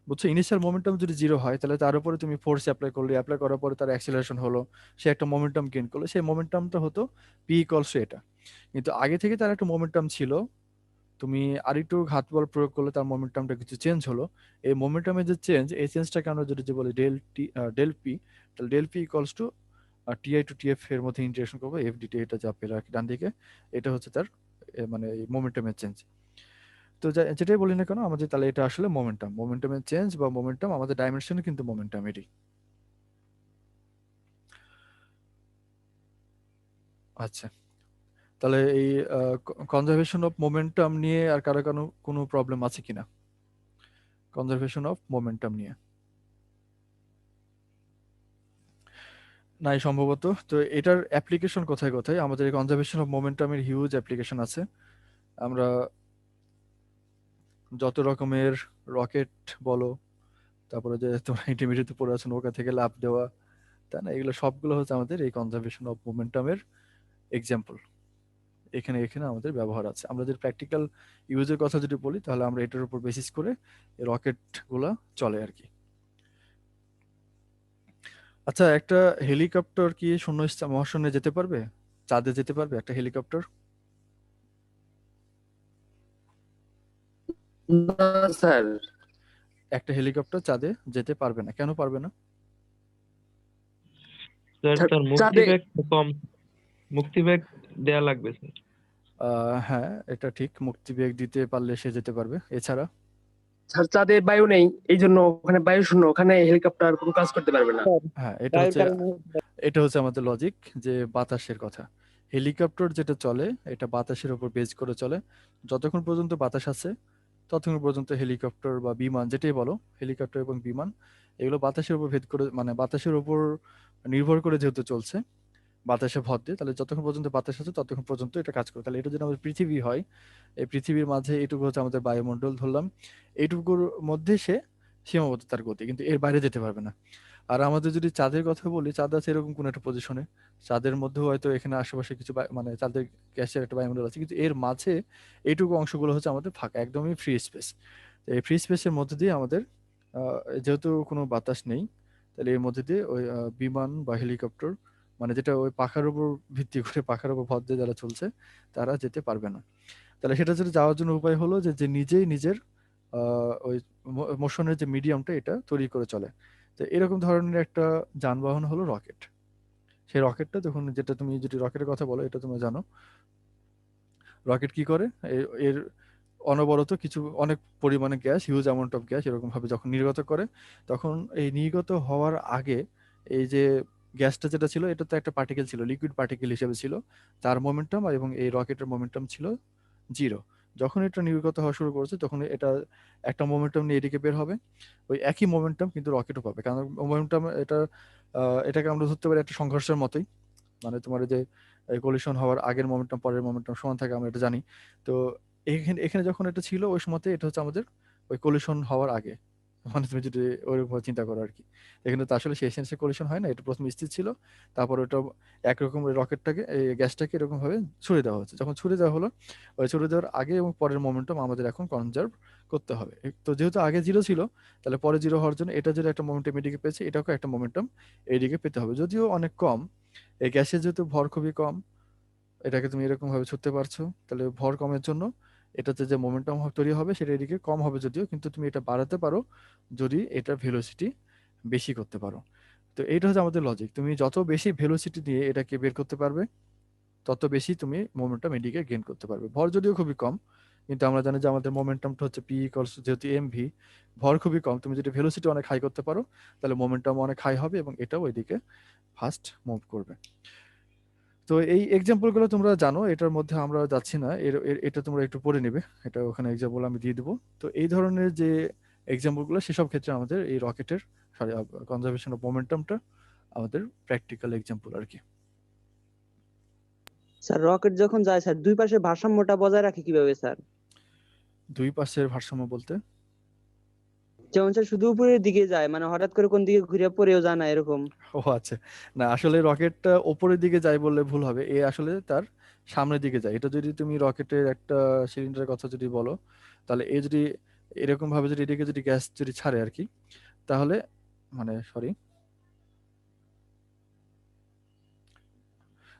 A: বুঝছো, ইনিশিয়াল মোমেন্টাম যদি জিরো হয়, তাহলে তার উপরে তুমি ফোর্স অ্যাপ্লাই করলে, অ্যাপ্লাই করার পরে তার অ্যাক্সিলারেশন হলো, সে একটা মোমেন্টাম গেইন করলো, সেই মোমেন্টামটা হতো পি ইকুয়ালস টু এটা। কিন্তু আগে থেকে তার একটা মোমেন্টাম ছিল, তুমি আরেকটু ঘাত বল প্রয়োগ করলে তার মোমেন্টামটা কিছু চেঞ্জ হলো। এই মোমেন্টামের যে চেঞ্জ, এই চেঞ্জটাকে আমরা যদি যে বলি ডেল পি, তাহলে del P equals to TI to TF এর মধ্যে ইন্টিগ্রেশন করবো এফ ডিটি, এটা যা পেলে আর কি ডান দিকে, এটা হচ্ছে তার মানে মোমেন্টামের চেঞ্জ। তো যেটাই বলি না কেন, আমাদের তাহলে এটা আসলে মোমেন্টামের চেঞ্জ, বা মোমেন্টাম আমাদের ডাইমেনশন কিন্তু মোমেন্টাম এরই। আচ্ছা, তাহলে এই কনজারভেশন অফ মোমেন্টাম নিয়ে আর কারো কোনো কোনো প্রবলেম আছে কিনা? কনজারভেশন অফ মোমেন্টাম নিয়ে। নাই সম্ভবত। তো এটার অ্যাপ্লিকেশন কোথায় কোথায়? আমাদের কনজারভেশন অফ মোমেন্টামের হিউজ অ্যাপ্লিকেশন আছে। আমরা যত রকমের রকেট বলো, তারপরে যে তোমরা ইন্টারমিডিয়েটে পড়ে আছো নৌকা থেকে লাফ দেওয়া, তাই না, এগুলো সবগুলো হচ্ছে আমাদের এই কনজারভেশন অফ মোমেন্টামের এক্সাম্পল। এখানে এখানে আমাদের ব্যবহার আছে। আমরা যদি প্র্যাকটিক্যাল ইউজের কথা যদি বলি, তাহলে আমরা এটার উপর বেসিস করে এই রকেটগুলা চলে আর কি। আচ্ছা, একটা হেলিকপ্টার কি শূন্য মহাশূন্যে যেতে পারবে? চাঁদে যেতে পারবে একটা হেলিকপ্টার?
F: না স্যার।
A: একটা হেলিকপ্টার চাঁদে যেতে পারবে না, কেন পারবে না?
G: স্যার
F: স্যার,
G: তার মুক্তি
F: চাঁদে
G: ব্যাগ কম, মুক্তি ব্যাগ দেয়া লাগবে স্যার।
A: হ্যাঁ, এটা ঠিক, মুক্তিবেগ দিতে পারলে সে যেতে পারবে। এছাড়া?
F: স্যার চাঁদে বায়ু নেই, এই জন্য ওখানে বায়ু শূন্য, ওখানে হেলিকপ্টার কোনো কাজ করতে পারবে না।
A: হ্যাঁ,
D: বায়ুর কারণে
A: এটা হচ্ছে আমাদের লজিক, যে বাতাসের কথা। হেলিকপ্টার যেটা চলে এটা বাতাসের উপর বেজ করে চলে। যতক্ষণ পর্যন্ত বাতাস আছে ততক্ষণ পর্যন্ত হেলিকপ্টার বা বিমান যেটাই বলো, হেলিকপ্টার এবং বিমান, এগুলো বাতাসের উপর ভেদ করে, মানে বাতাসের উপর নির্ভর করে যেহেতু চলছে, বাতাসে ভর দিয়ে, তাহলে যতক্ষণ পর্যন্ত বাতাস আছে ততক্ষণ পর্যন্ত এটা কাজ করে। তাহলে এটা যদি আমাদের পৃথিবী হয়, এই পৃথিবীর মাঝে এইটুকু হচ্ছে আমাদের বায়ুমণ্ডল ধরলাম, এইটুকুর মধ্যে সে সীমাবদ্ধতার গতি, কিন্তু এর বাইরে যেতে পারবে না। আর আমাদের যদি চাঁদের কথা বলি, চাঁদ আছে এরকম কোন একটা পজিশনে, চাঁদের মধ্যেও হয়তো এখানে আশেপাশে কিছু মানে চাঁদের গ্যাসের একটা বায়ুমণ্ডল আছে, কিন্তু এর মাঝে এইটুকু অংশগুলো হচ্ছে আমাদের ফাঁকা, একদমই ফ্রি স্পেস। এই ফ্রি স্পেসের মধ্যে দিয়ে আমাদের যেহেতু কোনো বাতাস নেই, তাহলে এর মধ্যে দিয়ে ওই বিমান বা হেলিকপ্টার, মানে যেটা ওই পাখার উপর ভিত্তি করে, পাখার উপর ভর দিয়ে যারা চলছে, তারা যেতে পারবে না। তাহলে সেটা যদি যাওয়ার জন্য উপায় হলো যে যে নিজেই নিজের ওই মোশনের যে মিডিয়ামটা এটা তৈরি করে চলে। তো এরকম ধরনের একটা যানবাহন হলো রকেট। সেই রকেটটা যখন, যেটা তুমি যদি রকেটের কথা বলো, এটা তুমি জানো রকেট কি করে, এর অনবরত কিছু অনেক পরিমাণে gas, huge amount of gas এরকম ভাবে যখন নির্গত করে, তখন এই নির্গত হওয়ার আগে এই যে গ্যাসটা যেটা ছিল, এটা তো একটা পার্টিকেল ছিল, লিকুইড পার্টিকেল হিসেবে ছিল, তার মোমেন্টাম এবং এই রকেটের মোমেন্টাম ছিল জিরো। যখন এটা নির্গত হওয়া শুরু করেছে, তখন এটা একটা মোমেন্টাম নিয়ে এদিকে বের হবে, ওই একই মোমেন্টাম কিন্তু রকেটও পাবে, কারণ মোমেন্টাম এটা এটাকে আমরা ধরতে পারি একটা সংঘর্ষের মতোই। মানে তোমার এই যে কলিশন হওয়ার আগের মোমেন্টাম পরের মোমেন্টাম সমান থাকে, আমরা এটা জানি। তো এখানে এখানে যখন এটা ছিল ওই সময়তে, এটা হচ্ছে আমাদের ওই কলিশন হওয়ার আগে, মানে তুমি যদি ওইরকম ভাবে চিন্তা করো আর কি। এখানে তো আসলে শেষ এসে কলিশন হয় না, এটা প্রথমে স্থির ছিল, তারপর ওটা একরকম রকেটটাকে, এই গ্যাসটাকে এরকম ভাবে ছুড়ে দেওয়া হচ্ছে। যখন ছুড়ে দেওয়া হলো, ওই ছুড়ে দেওয়ার আগে এবং পরের মোমেন্টাম আমাদের এখন কনজার্ভ করতে হবে। তো যেহেতু আগে জিরো ছিল, তাহলে পরে জিরো হওয়ার জন্য এটা যদি একটা মোমেন্টাম এদিকে পেয়েছে, এটাকেও একটা মোমেন্টাম এইদিকে পেতে হবে, যদিও অনেক কম। এই গ্যাসের যেহেতু ভর খুবই কম, এটাকে তুমি এরকম ভাবে ছুটতে পারছো, তাহলে ভর কমের জন্য এটাতে যে মোমেন্টাম তৈরি হবে সেটা এদিকে কম হবে যদিও, কিন্তু তুমি এটা বাড়াতে পারো যদি এটা ভেলোসিটি বেশি করতে পারো। তো এইটা হচ্ছে আমাদের লজিক, তুমি যত বেশি ভেলোসিটি দিয়ে এটাকে বের করতে পারবে, তত বেশি তুমি মোমেন্টাম এদিকে গেইন করতে পারবে। ভর যদিও খুবই কম, কিন্তু আমরা জানি যে আমাদের মোমেন্টামটা হচ্ছে পি ইকুয়ালস, যেহেতু এম ভি, ভর খুবই কম, তুমি যদি ভেলোসিটি অনেক হাই করতে পারো, তাহলে মোমেন্টাম অনেক হাই হবে এবং এটাও ওইদিকে ফাস্ট মুভ করবে। তো এই এক্সাম্পল গুলো তোমরা জানো, এটার মধ্যে আমরা যাচ্ছি না, এটা তোমরা একটু পড়ে নেবে, এটা ওখানে এক্সাম্পল আমি দিয়ে দেবো। তো এই ধরনের যে এক্সাম্পল গুলো, সেসব ক্ষেত্রে আমাদের এই রকেটের, সরি, কনজারভেশন অফ মোমেন্টামটা আমাদের প্র্যাকটিক্যাল এক্সাম্পল আর কি।
D: স্যার রকেট যখন যায় স্যার, দুই পাশে ভারসাম্যটা বজায় রাখে কিভাবে স্যার?
A: দুই পাশের ভারসাম্য বলতে?
D: যেমন স্যার শুধু উপরের দিকে যায়, মানে হঠাৎ করে কোন দিকে ঘুরে পড়েও যায় না এরকম।
A: ও আচ্ছা, না আসলে রকেটটা ওপরের দিকে যায় বললে ভুল হবে, এ আসলে তার সামনের দিকে যায়। এটা যদি তুমি রকেটের একটা সিলিন্ডারের কথা যদি বলো, তাহলে এ যদি এরকম ভাবে যদি এদিকে যদি গ্যাস যদি ছাড়ে আর কি, তাহলে, মানে সরি,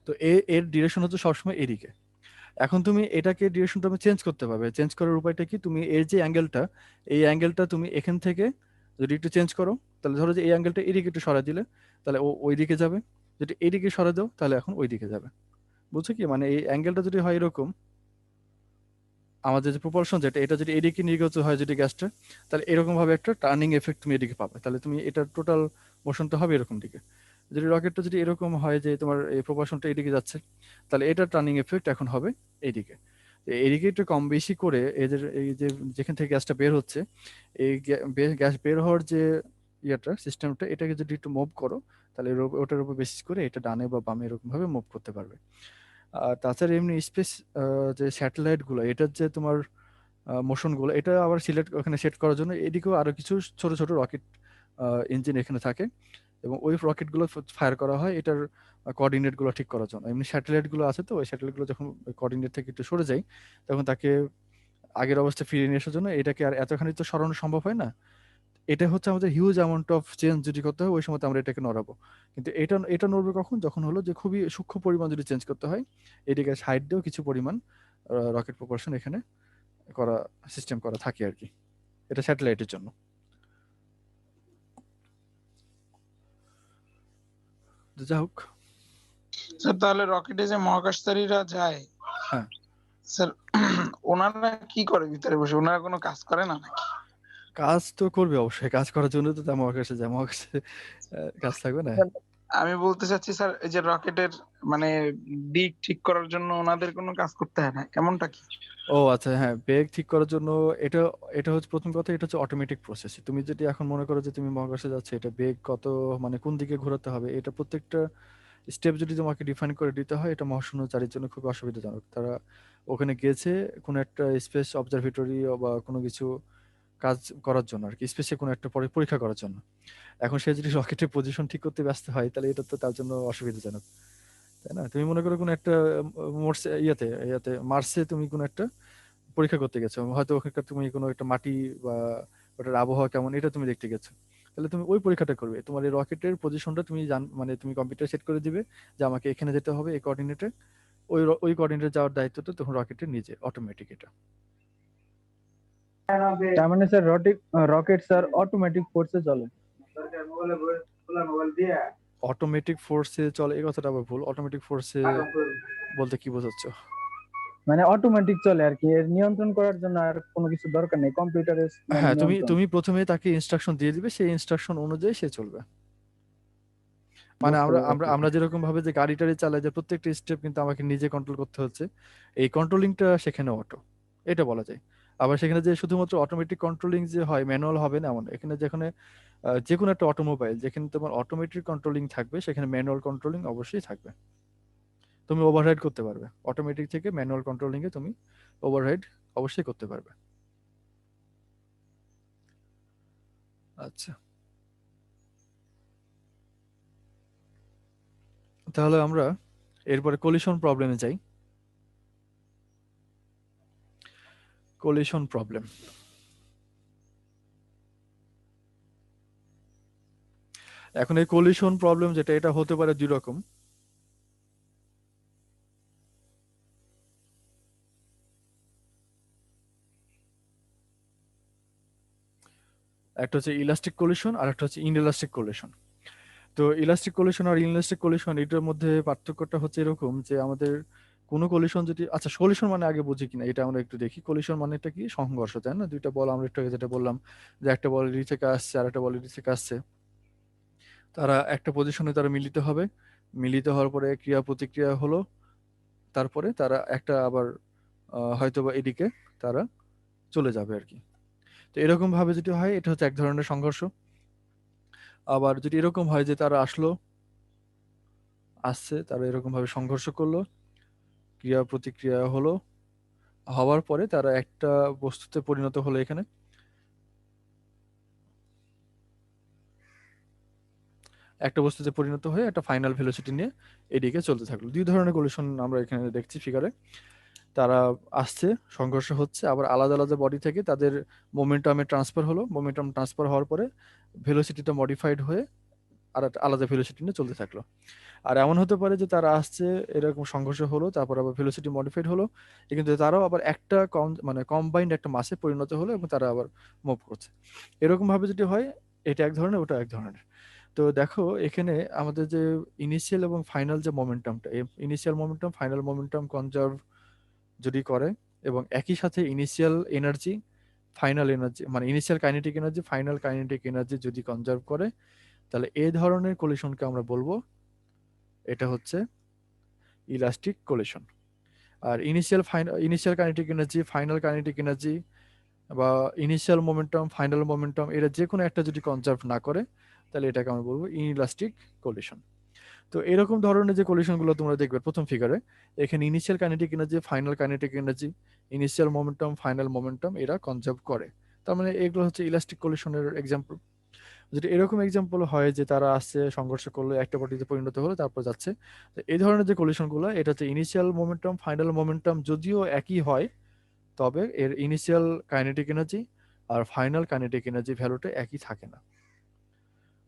A: তো এর ডিরেকশন হচ্ছে সবসময় এদিকে। এখন তুমি এটাকে ডিরেকশনটা তুমি চেঞ্জ করতে পারবে। চেঞ্জ করার উপায়টা কি, তুমি এর যে অ্যাঙ্গেলটা, এই অ্যাঙ্গেলটা তুমি এখান থেকে যদি একটু চেঞ্জ করো, তাহলে ধরো যে এই অ্যাঙ্গেলটা এদিকে একটু সরাই দিলে, তাহলে ও ওই দিকে যাবে। যদি এদিকে সরাই দাও, তাহলে এখন ওই দিকে যাবে। বুঝছো কি, মানে এই অ্যাঙ্গেলটা যদি হয় এরকম, আমাদের যে প্রপলশন যেটা, এটা যদি এদিকে নির্গত হয় যদি গ্যাসটা, তাহলে এরকম ভাবে একটা টার্নিং এফেক্ট তুমি এদিকে পাবে, তাহলে তুমি এটা টোটাল মোশনটা হবে এরকম দিকে। যদি রকেটটা যদি এরকম হয় যে তোমার এই প্রপলশনটা এদিকে যাচ্ছে, তাহলে এটা টার্নিং এফেক্ট এখন হবে এইদিকে। তো এদিকে একটু কম বেশি করে এদের এই যে যেখান থেকে গ্যাসটা বের হচ্ছে, এই গ্যাস বের হওয়ার যে সিস্টেমটা এটাকে যদি একটু মুভ করো, তাহলে ওটার উপর বেসিস করে এটা ডানে বা বামে এরকম ভাবে মুভ করতে পারবে। আর তাছাড়া এমনি স্পেস যে স্যাটেলাইট গুলো, এটার যে তোমার মোশন গুলো, এটা আবার সিলেক্ট ওখানে সেট করার জন্য এদিকেও আরো কিছু ছোট ছোট রকেট ইঞ্জিন এখানে থাকে, এবং ওই রকেট গুলো ফায়ার করা হয় এটার কোঅর্ডিনেট গুলো ঠিক করার জন্য। এমনি স্যাটেলাইট গুলো আছে, তো ওই স্যাটেলাইট গুলো যখন কোঅর্ডিনেট থেকে একটু সরে যায়, তখন তাকে আগের অবস্থায় ফিরিয়ে নিয়ে আসার জন্য এটাকে আর এতখানি তো সরানো সম্ভব হয় না। এটা হচ্ছে আমাদের হিউজ অ্যামাউন্ট অফ চেঞ্জ যদি করতে হয়, ওই সময় তো আমরা এটাকে নড়াবো। কিন্তু এটা এটা নড়বে কখন, যখন হলো যে খুবই সূক্ষ্ম পরিমাণ যদি চেঞ্জ করতে হয়, এদিকে সাইড দিয়েও কিছু পরিমাণ রকেট প্রপালশন এখানে করা সিস্টেম করা থাকে আর কি। এটা স্যাটেলাইটের জন্য। তো যা হোক,
H: স্যার তাহলে রকেটে যে মহাকাশচারীরা যায়,
A: হ্যাঁ,
H: স্যার ওনারা কি করে ভিতরে বসে? ওনারা কোনো কাজ করে না নাকি?
A: কাজ তো করবে অবশ্যই, কাজ করার জন্য তো তার মহাকাশে যায়, মহাকাশে কাজ থাকবে না।
H: আমি বলতে চাচ্ছি স্যার, এই যে রকেটের মানে দিক ঠিক করার জন্য ওনাদের কোনো কাজ করতে হয় না, এমনটা কি?
A: ও আচ্ছা, হ্যাঁ, বেগ ঠিক করার জন্য এটা এটা হচ্ছে প্রথম কথা, এটা হচ্ছে অটোমেটিক প্রসেস। তুমি যদি এখন মনে করো যে তুমি মহাকাশে যাচ্ছে, এটা বেগ কত, মানে কোন দিকে ঘোরাতে হবে, এটা প্রত্যেকটা স্টেপ যদি তোমাকে ডিফাইন করে দিতে হয়, এটা মহাশূন্যচারীর জন্য খুব অসুবিধাজনক। তারা ওখানে গিয়েছে কোনো একটা স্পেস অবজারভেটরি বা কোনো কিছু কাজ করার জন্য আর কি, স্পেসে কোনো একটা পরীক্ষা করার জন্য। এখন সে যদি রকেটের পজিশন ঠিক করতে ব্যস্ত হয়, তাহলে এটা তো তার জন্য অসুবিধাজনক, তাই না? তুমি মনে করো কোনো একটা মোর্সে ইয়াতে ইয়াতে মার্সে তুমি কোনো একটা পরীক্ষা করতে গেছো, হয়তো ওখানকার তুমি কোনো একটা মাটি বা ওটার আবহাওয়া কেমন এটা তুমি দেখতে গেছো, তাহলে তুমি ওই পরীক্ষাটা করবে। তোমার এই রকেটের পজিশনটা তুমি মানে তুমি কম্পিউটার সেট করে দিবে যে আমাকে এখানে যেতে হবে এই কোঅর্ডিনেটে, ওই কোঅর্ডিনেটে যাওয়ার দায়িত্বটা তখন রকেটের নিজে, অটোমেটিক এটা।
C: তার মানে স্যার রকেট স্যার অটোমেটিক ফোর্সে চলে।
A: অটোমেটিক ফোর্সে চলে এই কথাটা আবার ভুল। অটোমেটিক ফোর্সে বলতে কি বোঝাচ্ছ?
C: মানে অটোমেটিক চলে আর কি, এর নিয়ন্ত্রণ করার জন্য আর কোনো কিছু দরকার নেই কম্পিউটারের মানে
A: হ্যাঁ, তুমি
C: নিয়ন্ত্রণ।
A: তুমি প্রথমে তাকে ইনস্ট্রাকশন দিয়ে দিবে, সেই ইনস্ট্রাকশন অনুযায়ী সে চলবে। মানে
C: বুঝতে
A: আমরা আমরা
C: পেরেছি।
A: আমরা যেরকম ভাবে যে গাড়ি টাড়ি চালাই, যে প্রত্যেকটা স্টেপ কিন্তু আমাকে নিজে কন্ট্রোল করতে হচ্ছে, এই কন্ট্রোলিংটা সেখানে অটো, এটা বলা যায়। আবার সেখানে যে শুধুমাত্র অটোমেটিক কন্ট্রোলিং যে হয়, ম্যানুয়াল হবে না এমন। এখানে যেখানে যে কোনো একটা অটোমোবাইল যেখানে তোমার অটোমেটিক কন্ট্রোলিং থাকবে, সেখানে ম্যানুয়াল কন্ট্রোলিং অবশ্যই থাকবে। তুমি ওভাররাইড করতে পারবে, অটোমেটিক থেকে ম্যানুয়াল কন্ট্রোলিং এ তুমি ওভাররাইড অবশ্যই করতে পারবে। আচ্ছা, তাহলে আমরা এরপরে কলিশন প্রবলেমে যাই। কলিশন প্রবলেম, এখন এই কলিশন প্রবলেম যেটা, এটা হতে পারে দুই রকম। একটা হচ্ছে ইলাস্টিক কলিশন আর একটা হচ্ছে ইনইলাস্টিক কলিশন। তো ইলাস্টিক কলিশন আর ইনইলাস্টিক কলিশন এটার মধ্যে পার্থক্যটা হচ্ছে এরকম যে আমাদের কোনো কলিশন যদি, আচ্ছা কলিশন মানে আগে বুঝি কিনা এটা আমরা একটু দেখি। কলিশন মানে এটা কি, সংঘর্ষ, তাই না? দুইটা বল, আমরা একটু আগে যেটা বললাম যে একটা বল এদিক থেকে আসছে আর একটা বল এদিক থেকে আসছে, তারা একটা পজিশনে তারা মিলিত হবে, মিলিত হওয়ার পরে ক্রিয়া প্রতিক্রিয়া হলো, তারপরে তারা একটা আবার হয়তোবা এদিকে তারা চলে যাবে আর কি। তো এরকম ভাবে যদি হয়, এটা হচ্ছে এক ধরনের সংঘর্ষ। আবার যদি এরকম হয় যে তারা আসছে, তারা এরকম ভাবে সংঘর্ষ করলো, ক্রিয়া প্রতিক্রিয়া হলো, হওয়ার পরে তারা একটা বস্তুতে পরিণত হলো, এখানে একটা বস্তুতে পরিণত হয়ে একটা ফাইনাল ভেলোসিটি নিয়ে এদিকে চলতে থাকলো। দুই ধরনের কলিশন আমরা এখানে দেখছি ফিগারে। তারা আসছে, সংঘর্ষ হচ্ছে, আবার আলাদা আলাদা বডি থেকে তাদের মোমেন্টামে ট্রান্সফার হলো, মোমেন্টাম ট্রান্সফার হওয়ার পরে ভেলোসিটিটা মডিফাইড হয়ে আর একটা আলাদা ভেলোসিটি নিয়ে চলতে থাকলো। আর এমন হতে পারে যে তারা আসছে, এরকম সংঘর্ষ হলো, তারপর আবার ভেলোসিটি মডিফাইড হলো, কিন্তু তারাও আবার একটা মানে কম্বাইন্ড একটা মাসে পরিণত হলো এবং তারা আবার মুভ করছে। এরকম ভাবে যদি হয়, এটা এক ধরনের, ওটা এক ধরনের। তো দেখো এখানে আমাদের যে ইনিশিয়াল এবং ফাইনাল যে মোমেন্টামটা, initial momentum final momentum conserve যদি করে, এবং একই সাথে ইনিশিয়াল এনার্জি ফাইনাল এনার্জি, মানে initial kinetic energy final kinetic energy যদি কনজার্ভ করে, তাহলে এই ধরনের কলিশনকে আমরা বলবো এটা হচ্ছে ইলাস্টিক কলিশন। আর initial kinetic energy final kinetic energy বা ইনিশিয়াল মোমেন্টাম, ফাইনাল মোমেন্টাম, এটা যে কোনো একটা যদি কনজার্ভ না করে, তাহলে এটাকে আমরা বলবো ইনইলাস্টিক কলিশন। তো এরকম ধরনের যে কলিশনগুলো তোমরা দেখবে প্রথম ফিগারে, এখানে initial kinetic energy, final kinetic energy, initial momentum, final momentum এরা কনজার্ভ করে। তার মানে এগুলো হচ্ছে ইলাস্টিক কলিশনের এক্সাম্পল। যদি এরকম এক্সাম্পল হয় যে তারা আসছে, সংঘর্ষ করলো, একটা পার্টিতে পরিণত হলো, তারপর যাচ্ছে, তো এই ধরনের যে কলিশনগুলো, এটা হচ্ছে ইনিশিয়াল মোমেন্টাম, ফাইনাল মোমেন্টাম যদিও একই হয়, তবে এর ইনিশিয়াল কাইনেটিক এনার্জি আর ফাইনাল কাইনেটিক এনার্জি ভ্যালুটা একই থাকে না।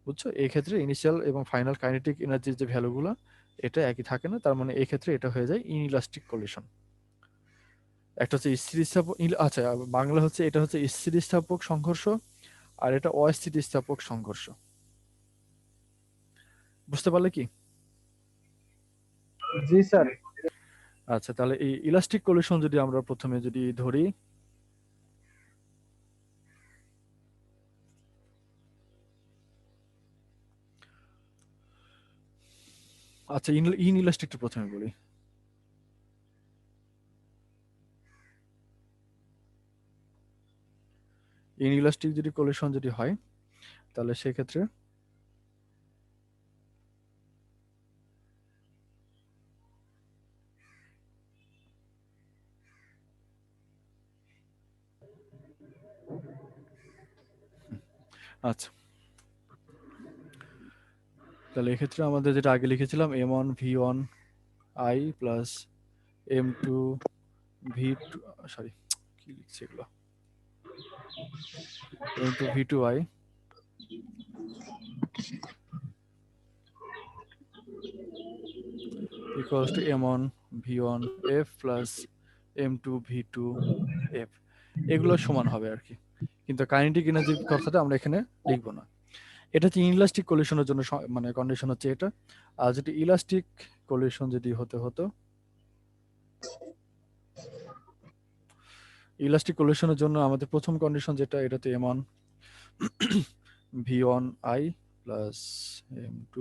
A: বুঝছো? এই ক্ষেত্রে ইনিশিয়াল এবং ফাইনাল কাইনেটিক এনার্জির যে ভ্যালুগুলো, এটা একই থাকে না। তার মানে এই ক্ষেত্রে এটা হয়ে যায় ইনইলাস্টিক কলিশন। একটা হচ্ছে স্থিতিস্থাপক, আচ্ছা, বাংলা হচ্ছে এটা হচ্ছে স্থিতিস্থাপক সংঘর্ষ, আর এটা অস্থিতিস্থাপক সংঘর্ষ। বুঝতে পারলে কি?
C: জি স্যার।
A: আচ্ছা, তাহলে এই ইলাস্টিক কলিশন যদি আমরা প্রথমে যদি ধরি, আচ্ছা ইনইলাস্টিকটা প্রথমে বলি। ইনইলাস্টিক যদি কলিশন যদি হয়, তাহলে সেক্ষেত্রে আচ্ছা, তাহলে এক্ষেত্রে আমাদের যেটা আগে লিখেছিলাম m1 v1 i plus m2 v2, sorry কি লিখছি এগুলো, m2 v2 i equals to m1 v1 f plus m2 v2 f, এগুলো সমান হবে আর কি। কিন্তু কাইনেটিক এনার্জির কথাটা আমরা এখানে লিখবো না। এটা হচ্ছে ইনইলাস্টিক কলিশনের জন্য মানে কন্ডিশন হচ্ছে এটা। আর যদি ইলাস্টিক কলিশন যদি হতো, ইলাস্টিক কলিশনের জন্য আমাদের প্রথম কন্ডিশন যেটা, এটাতে m1 v1 i plus m2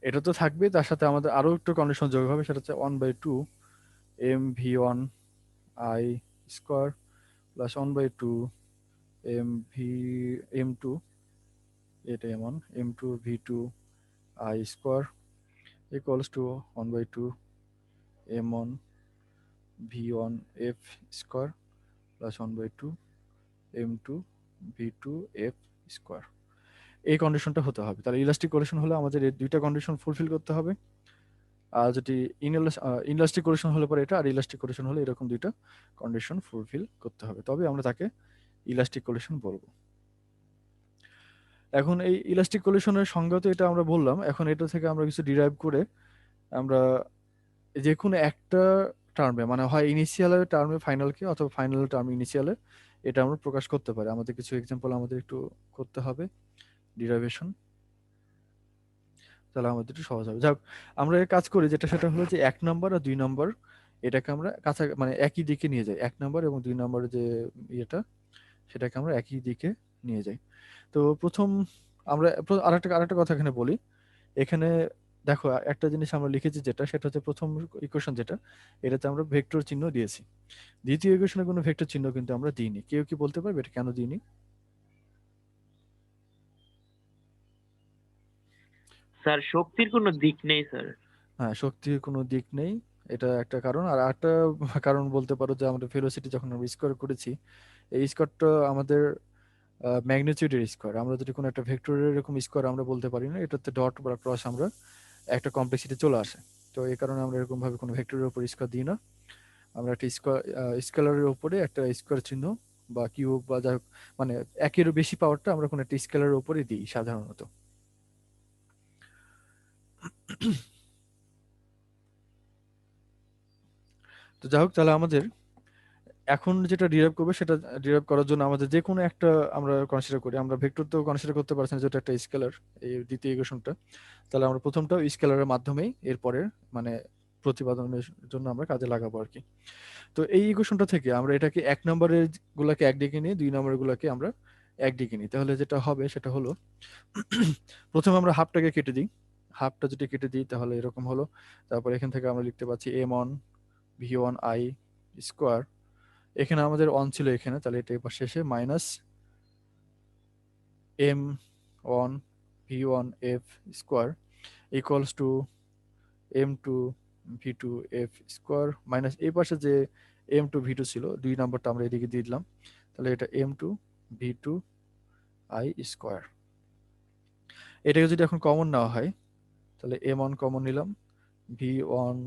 A: এটা তো থাকবে, তার সাথে আমাদের আরো একটু কন্ডিশন যোগ হবে, সেটা হচ্ছে 1/2 m v1 i square plus 1/2 m2, এটা m1 m2 v2 i square equals to 1/2 m1 v1 f square plus 1/2 m2 v2 f square. এই কন্ডিশনটা হতে হবে। তাহলে ইলাস্টিক কলিশন হলে আমাদের এই দুইটা কন্ডিশন ফুলফিল করতে হবে। আর যদি ইনইলাস্টিক কলিশন হলে পরে এটা, আর ইলাস্টিক কলিশন হলে এরকম দুইটা কন্ডিশন ফুলফিল করতে হবে, তবে আমরা তাকে ইলাস্টিক কলিশন বলবো। এখন এই ইলাস্টিক কলিশনের সংজ্ঞা তো এটা আমরা বললাম, এখন এটা থেকে আমরা কিছু ডিরাইভ করে আমরা যে কোনো একটা টার্মে, মানে হয় ইনিশিয়ালের টার্মে ফাইনালকে অথবা ফাইনাল টার্ম ইনিশিয়ালে, এটা আমরা প্রকাশ করতে পারি। আমাদের কিছু এক্সাম্পল আমাদের একটু করতে হবে ডিরাইভেশন, তাহলে আমাদের একটু সহজ হবে। যাক, আমরা এর কাজ করি যেটা, সেটা হলো যে 1 নম্বর আর 2 নম্বর এটাকে আমরা কাছা মানে একই দিকে নিয়ে যাই। 1 নম্বর এবং 2 নম্বরের যে ইয়েটা, সেটাকে আমরা একই দিকে নিয়ে যাই। তো প্রথম আমরা আরেকটা কথা এখানে বলি। এখানে দেখো একটা জিনিস আমরা লিখেছি যেটা, সেটা হচ্ছে প্রথম ইকুয়েশন যেটা, এটাতে আমরা ভেক্টর চিহ্ন দিয়েছি। দ্বিতীয় ইকুয়েশনে কোনো ভেক্টর চিহ্ন কিন্তু আমরা দিইনি। কেউ কি বলতে পারবে এটা কেন দিইনি?
I: স্যার শক্তির কোনো দিক নেই স্যার।
A: হ্যাঁ, শক্তির কোনো দিক নেই, এটা একটা কারণ। আর একটা কারণ বলতে পারো যে আমাদের ভেলোসিটি যখন আমরা স্কোয়ার করেছি, এই স্কোয়ারটা আমাদের ম্যাগনিটিউডের স্কোয়ার। আমরা যদি কোনো একটা ভেক্টরের এরকম স্কোয়ার আমরা বলতে পারি না, এটাতে ডট বা ক্রস আমরা একটা কমপ্লেক্সিটি চলে আসে। তো এই কারণে আমরা এরকম ভাবে কোনো ভেক্টরের উপর স্কোয়ার দিই না। আমরা একটা স্কেলারের উপরে একটা স্কোয়ার চিহ্ন বা কিউব বা যাই হোক, মানে একেরও বেশি পাওয়ারটা আমরা কোনো একটা স্কেলারের উপরে দিই সাধারণত। তো যাই হোক, তাহলে আমাদের এখন যেটা ডিরাইভ করবে, সেটা ডিরাইভ করার জন্য আমাদের যে কোনো একটা আমরা কনসিডার করি। আমরা ভেক্টর তো কনসিডার করতে পারছি না, যেটা একটা স্কেলার, এই দ্বিতীয় ইকুয়েশনটা। তাহলে আমরা প্রথমটাও স্কেলারের মাধ্যমেই এরপরে মানে প্রতিপাদনের জন্য আমরা কাজে লাগাবো আর কি। তো এই ইকুয়েশনটা থেকে আমরা এটাকে 1 নম্বরের গুলাকে একদিকে নিয়ে 2 নম্বরের গুলাকে আমরা একদিকে নিই, তাহলে যেটা হবে সেটা হলো প্রথমে আমরা হাফটাকে কেটে দিই। হাফটা যদি কেটে দিই তাহলে এরকম হলো। তারপর এখান থেকে আমরা লিখতে পাচ্ছি m1 v1 i স্কোয়ার, এখানে আমাদের অন ছিল এখানে, তাহলে এটা এবার শেষে minus m1 v1 f square equals to m2 v2 f square minus এই পাশে যে m2 v2 ছিল 2 নাম্বারটা আমরা এদিকে দিয়ে দিলাম, তাহলে এটা m2 v2 i স্কোয়ার। এটাকে যদি এখন কমন নেওয়া হয় তাহলে m1 কমন নিলাম, v1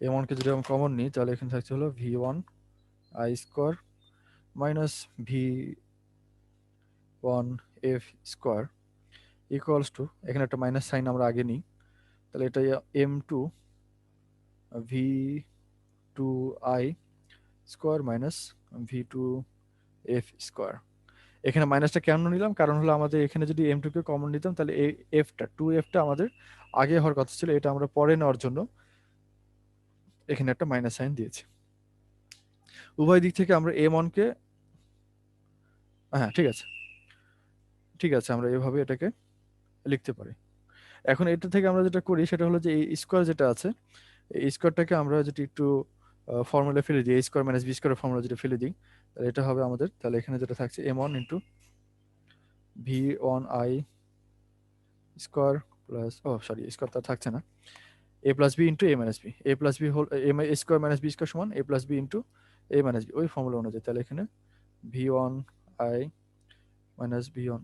A: m1 কে যদি আমরা কমন নিই তাহলে এখানে থাকছে হলো v1 i square minus v1 f square equals to, এখানে একটা মাইনাস সাইন আমরা আগে নিই, তাহলে এটা m2 v2 i square minus v2 f square. এখানে মাইনাসটা কেন নিলাম, কারণ হলো আমাদের এখানে যদি m2 কে কমন নিতাম তাহলে এই f টা 2f আমাদের আগে হওয়ার কথা ছিল, এটা আমরা পরে নেওয়ার জন্য এখানে একটা মাইনাস সাইন দিয়েছি। উভয় দিক থেকে আমরা m1 কে, হ্যাঁ ঠিক আছে আমরা এভাবে এটাকে লিখতে পারি। এখন এটা থেকে আমরা যেটা করি সেটা হলো যে এই স্কোয়ার যেটা আছে, এই স্কোয়ারটাকে আমরা যদি একটু ফর্মুলা ফেলে দিই, a স্কোয়ার মাইনাস b স্কোয়ারের ফর্মুলা যেটা ফেলে দিই তাহলে এটা হবে আমাদের, তাহলে এখানে যেটা থাকছে m1 into v1 i square plus, ও সরি স্কোয়ার তো থাকছে না, a plus b into a minus b, a plus b whole a square minus b square সমান a plus b into a minus b, ওই formula অনুযায়ী। তাহলে এখানে v1 i minus v1,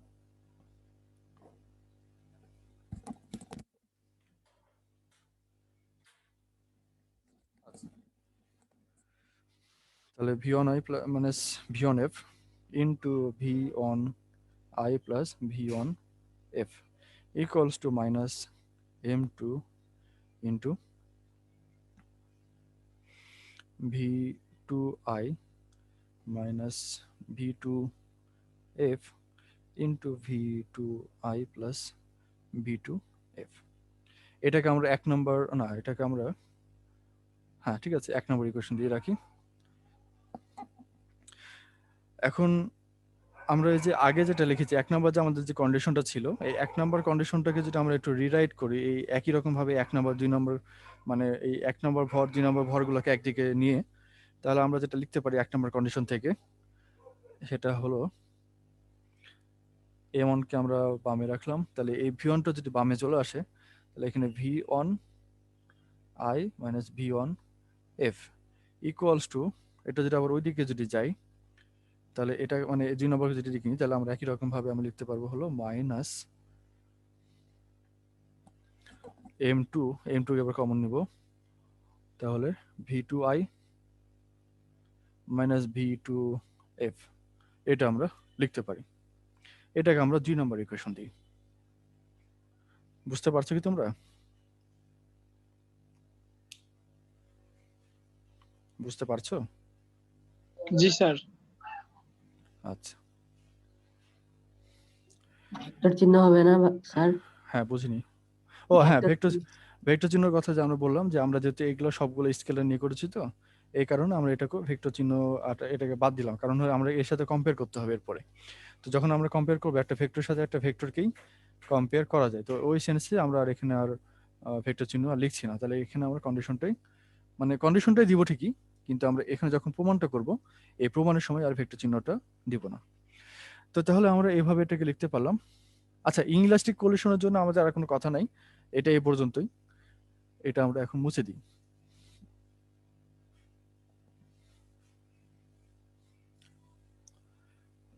A: তাহলে v1 i minus v1 f into v1 i plus v1 f equals to minus m2 into v2i minus v2f into v2i plus v2f। এটাকে আমরা এক নম্বর, না এটাকে আমরা, হ্যাঁ ঠিক আছে, এক নম্বর ইকুয়েশন দিয়ে রাখি। এখন আমরা এই যে আগে যেটা লিখেছি এক নম্বর যে আমাদের যে কন্ডিশনটা ছিল, এই এক নম্বর কন্ডিশনটাকে যদি আমরা একটু রিরাইট করি এই একই রকম ভাবে এক নম্বর দুই নম্বর, মানে এই এক নম্বর ভর দুই নম্বর ভরগুলোকে একদিকে নিয়ে, তাহলে আমরা যেটা লিখতে পারি এক নম্বর কন্ডিশন থেকে সেটা হলো m1 কে আমরা বামে রাখলাম, তাহলে এই v1 টা যদি বামে চলে আসে তাহলে এখানে v1 i minus v1 f equals to, এটা যদি আবার ওইদিকে যদি যাই তাহলে এটা মানে দুই নম্বরকে যদি লিখি তাহলে আমরা একই রকম ভাবে আমরা লিখতে পারবো হলো মাইনাস m2 কে আবার কমন নিব, তাহলে v2i মাইনাস v2f এটা আমরা লিখতে পারি। এটাকে আমরা 2 নম্বর ইকুয়েশন দিই। বুঝতে পারছো কি তোমরা? বুঝতে পারছো?
H: জি স্যার।
A: আচ্ছা
J: ভেক্টর চিহ্ন হবে না স্যার?
A: হ্যাঁ বুঝিনি। ও হ্যাঁ, ভেক্টর চিহ্নের কথা যে আমরা বললাম যে আমরা যেহেতু এগুলো সবগুলো স্কেলার নিয়ে করেছি, তো এই কারণে আমরা এটাকে ভেক্টর চিহ্ন এটাকে বাদ দিলাম, কারণ হলো আমরা এর সাথে কম্পেয়ার করতে হবে এরপরে। তো যখন আমরা কম্পেয়ার করবো একটা ভেক্টরের সাথে একটা ভেক্টরকেই কম্পেয়ার করা যায়, তো ওই সেন্সে আমরা আর এখানে আর ভেক্টর চিহ্ন আর লিখছি না। তাহলে এখানে আমরা কন্ডিশনটাই দিব ঠিকই, কিন্তু আমরা এখানে যখন প্রমাণটা করব এই প্রমাণের সময় আর ভেক্টর চিহ্নটা দিব না। তো তাহলে আমরা এইভাবে এটাকে লিখতে পারলাম। আচ্ছা, ইনইলাস্টিক কোলিশনের জন্য আমাদের আর কোনো কথা নাই, এটা এই পর্যন্তই, এটা আমরা এখন মুছে দিই।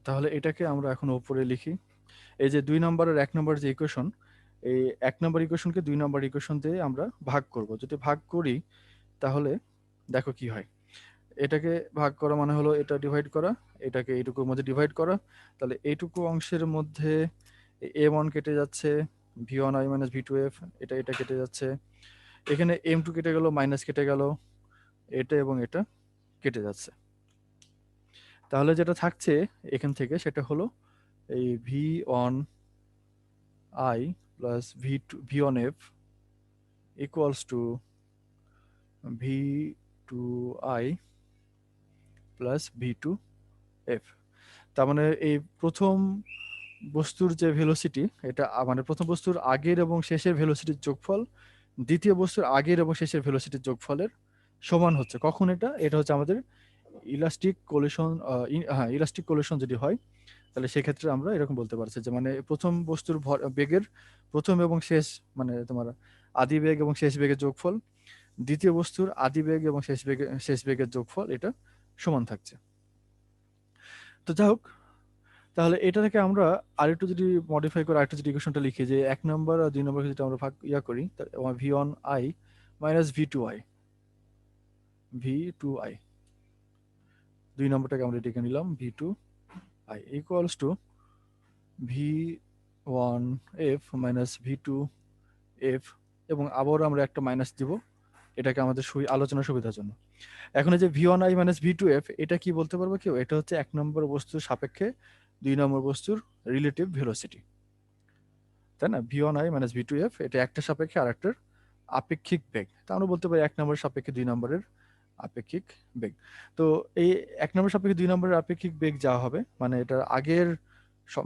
A: তাহলে এটাকে আমরা এখন উপরে লিখি, এই যে 2 নম্বরের 1 নম্বর যে ইকুয়েশন, এই 1 নম্বর ইকুয়েশনকে 2 নম্বর ইকুয়েশন দিয়ে আমরা ভাগ করব। যদি ভাগ করি তাহলে দেখো কি হয়, এটাকে ভাগ করা মানে হলো এটা ডিভাইড করা, এটাকে এইটুকুর মধ্যে ডিভাইড করা, তাহলে এইটুকু অংশের মধ্যে m1 কেটে যাচ্ছে, v1i মাইনাস v2f এটা কেটে যাচ্ছে, এখানে m2 কেটে গেল, মাইনাস কেটে গেল, এটা এবং এটা কেটে যাচ্ছে। তাহলে যেটা থাকছে এখান থেকে সেটা হলো এই v1i plus v1f equals to v2i plus v2f। তার মানে এই প্রথম বস্তুর যে ভেলোসিটি, এটা মানে প্রথম বস্তুর আগের এবং শেষের ভেলোসিটির যোগফল দ্বিতীয় বস্তুর আগের এবং শেষের ভেলোসিটির যোগফলের সমান হচ্ছে। কখন এটা? এটা হচ্ছে আমাদের ইলাস্টিক কোলিশন, হ্যাঁ ইলাস্টিক কোলিশন যদি হয়, তাহলে সেক্ষেত্রে আমরা এরকম বলতে পারছি যে মানে প্রথম বস্তুর বেগের প্রথম এবং শেষ, মানে তোমার আদি বেগ এবং শেষ বেগের যোগফল দ্বিতীয় বস্তুর আদি বেগ এবং শেষ বেগের যোগফল এটা সমান থাকছে। তো যাই হোক, তাহলে এটা থেকে আমরা আরেকটু যদি মডিফাই করে আরেকটু যদি ইকুয়েশনটা লিখি যে 1 নম্বর আর 2 নম্বরকে যদি আমরা ভাগ করি, v1i মাইনাস v2i, v2i 2 নম্বরটাকে আমরা লিখে নিলাম v2i equals to v1f minus v2f, এবং আবার আমরা একটা মাইনাস দিব এটাকে আমাদের আলোচনার সুবিধার জন্য। এখন এই যে v1i মাইনাস v2f, এটা কি বলতে পারবো কেউ? এটা হচ্ছে 1 নম্বর বস্তুর সাপেক্ষে 2 নম্বর বস্তুর রিলেটিভ ভেলোসিটি, তাই না? v1i মাইনাস v2f এটা একটা সাপেক্ষে আর একটার আপেক্ষিক বেগ। তা আমরা বলতে পারি 1 নম্বরের সাপেক্ষে 2 নম্বরের আপেক্ষিক বেগ। তো এই 1 নম্বর সাপেক্ষে 2 নম্বরের আপেক্ষিক বেগ যা হবে, মানে এটার আগের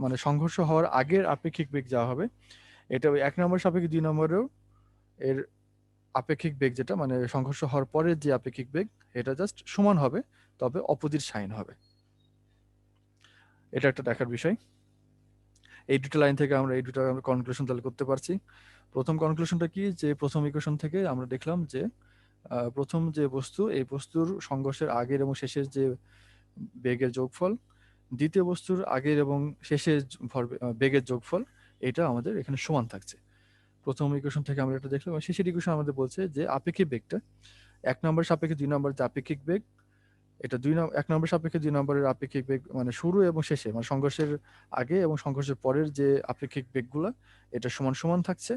A: মানে সংঘর্ষ হওয়ার আগের আপেক্ষিক বেগ যা হবে, এটা ওই 1 নম্বর সাপেক্ষে 2 নম্বরেও এর আপেক্ষিক বেগ যেটা মানে সংঘর্ষ হওয়ার পরের যে আপেক্ষিক বেগ, এটা জাস্ট সমান হবে, তবে অপোজিট সাইন হবে। এটা একটা দেখার বিষয়। এই দুটো লাইন থেকে আমরা এই দুটো কনক্লুশন তাহলে করতে পারছি। প্রথম কনক্লুশনটা কি, যে প্রথম ইকুয়েশন থেকে আমরা দেখলাম যে প্রথম যে বস্তু, এই বস্তুর সংঘর্ষের আগের এবং শেষের যে বেগের যোগফল দ্বিতীয় বস্তুর আগের এবং শেষের বেগের যোগফল, এটা আমাদের এখানে সমান থাকছে। প্রথম ইকুয়েশন থেকে আমরা এটা দেখলাম। শেষের ইকুয়েশন আমাদের বলছে যে আপেক্ষিক বেগটা 1 নম্বর সাপেক্ষে 2 নম্বরের যে আপেক্ষিক বেগ, এটা 1 নম্বর সাপেক্ষে 2 নম্বরের আপেক্ষিক বেগ মানে শুরু এবং শেষে, মানে সংঘর্ষের আগে এবং সংঘর্ষের পরের যে আপেক্ষিক বেগগুলো, এটা সমান সমান থাকছে,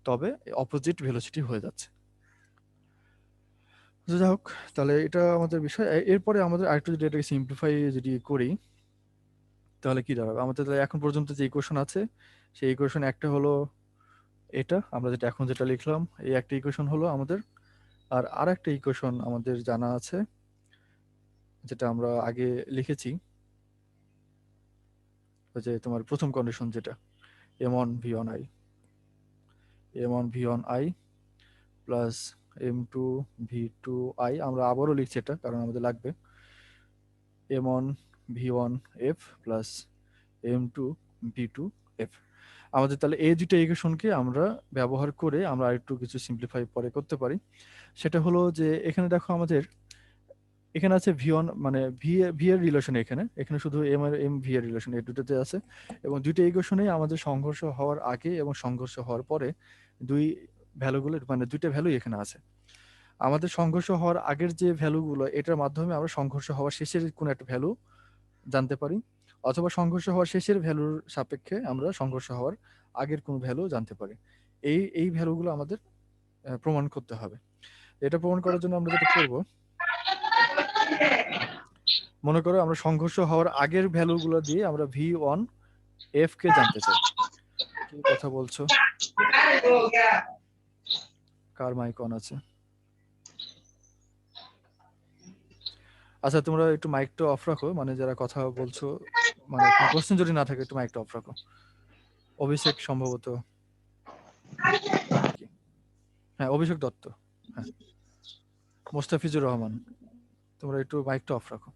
A: তবে অপোজিট ভেলোসিটি হয়ে যাচ্ছে। যাই হোক, তাহলে এটা আমাদের বিষয়। এরপরে আমাদের আরেকটু যদি এটাকে সিম্পলিফাই যদি করি, তাহলে কি দাঁড়াবে আমাদের? তাহলে এখন পর্যন্ত যে ইকুয়েশন আছে, সেই ইকুয়েশন একটা হলো এটা, আমরা যেটা এখন যেটা লিখলাম, এই একটা ইকুয়েশন হলো আমাদের। আর আরেকটা ইকুয়েশন আমাদের জানা আছে, যেটা আমরা আগে লিখেছি, ওই যে তোমার প্রথম কন্ডিশন যেটা m1 v1i, m1 v1i plus m2 v2i, আমরা আবারও লিখছি এটা কারণ আমাদের লাগবে, m1 v1f plus m2 v2f। আমাদের তাহলে এই দুটো ইকুয়েশনকে আমরা ব্যবহার করে আমরা আরেকটু কিছু সিম্পলিফাই পরে করতে পারি। সেটা হলো যে এখানে দেখো আমাদের এখানে আছে v1 মানে v এর রিলেশন, এখানে শুধু m আর m v এর রিলেশন, এই দুটোতে আছে। এবং দুটো ইকুয়েশনেই আমাদের সংঘর্ষ হওয়ার আগে এবং সংঘর্ষ হওয়ার পরে দুই ভ্যালুগুলো, মানে দুইটা ভ্যালুই এখানে আছে। আমাদের সংঘর্ষ হওয়ার আগের যে ভ্যালুগুলো, এটার মাধ্যমে আমরা সংঘর্ষ হওয়ার শেষের কোনো একটা ভ্যালু জানতে পারি, অথবা সংঘর্ষ হওয়ার শেষের ভ্যালুর সাপেক্ষে আমরা সংঘর্ষ হওয়ার আগের কোনো ভ্যালু জানতে পারি। এই ভ্যালুগুলো আমাদের প্রমাণ করতে হবে। এটা প্রমাণ করার জন্য আমরা যেটা করব, মনে করো আমরা সংঘর্ষ হওয়ার আগের ভ্যালুগুলো দিয়ে আমরা v1f কে জানতে চাই। কি কথা বলছো? কার মাইক অন আছে? আচ্ছা, তোমরা একটু মাইকটা অফ রাখো, মানে যারা কথা বলছো, মানে কোশ্চেন যদি না থাকে একটু মাইকটা অফ রাখো। অভিষেক সম্ভবত, হ্যাঁ অভিষেক দত্ত, হ্যাঁ মোস্তাফিজুর রহমান, তোমরা একটু মাইকটা অফ রাখো।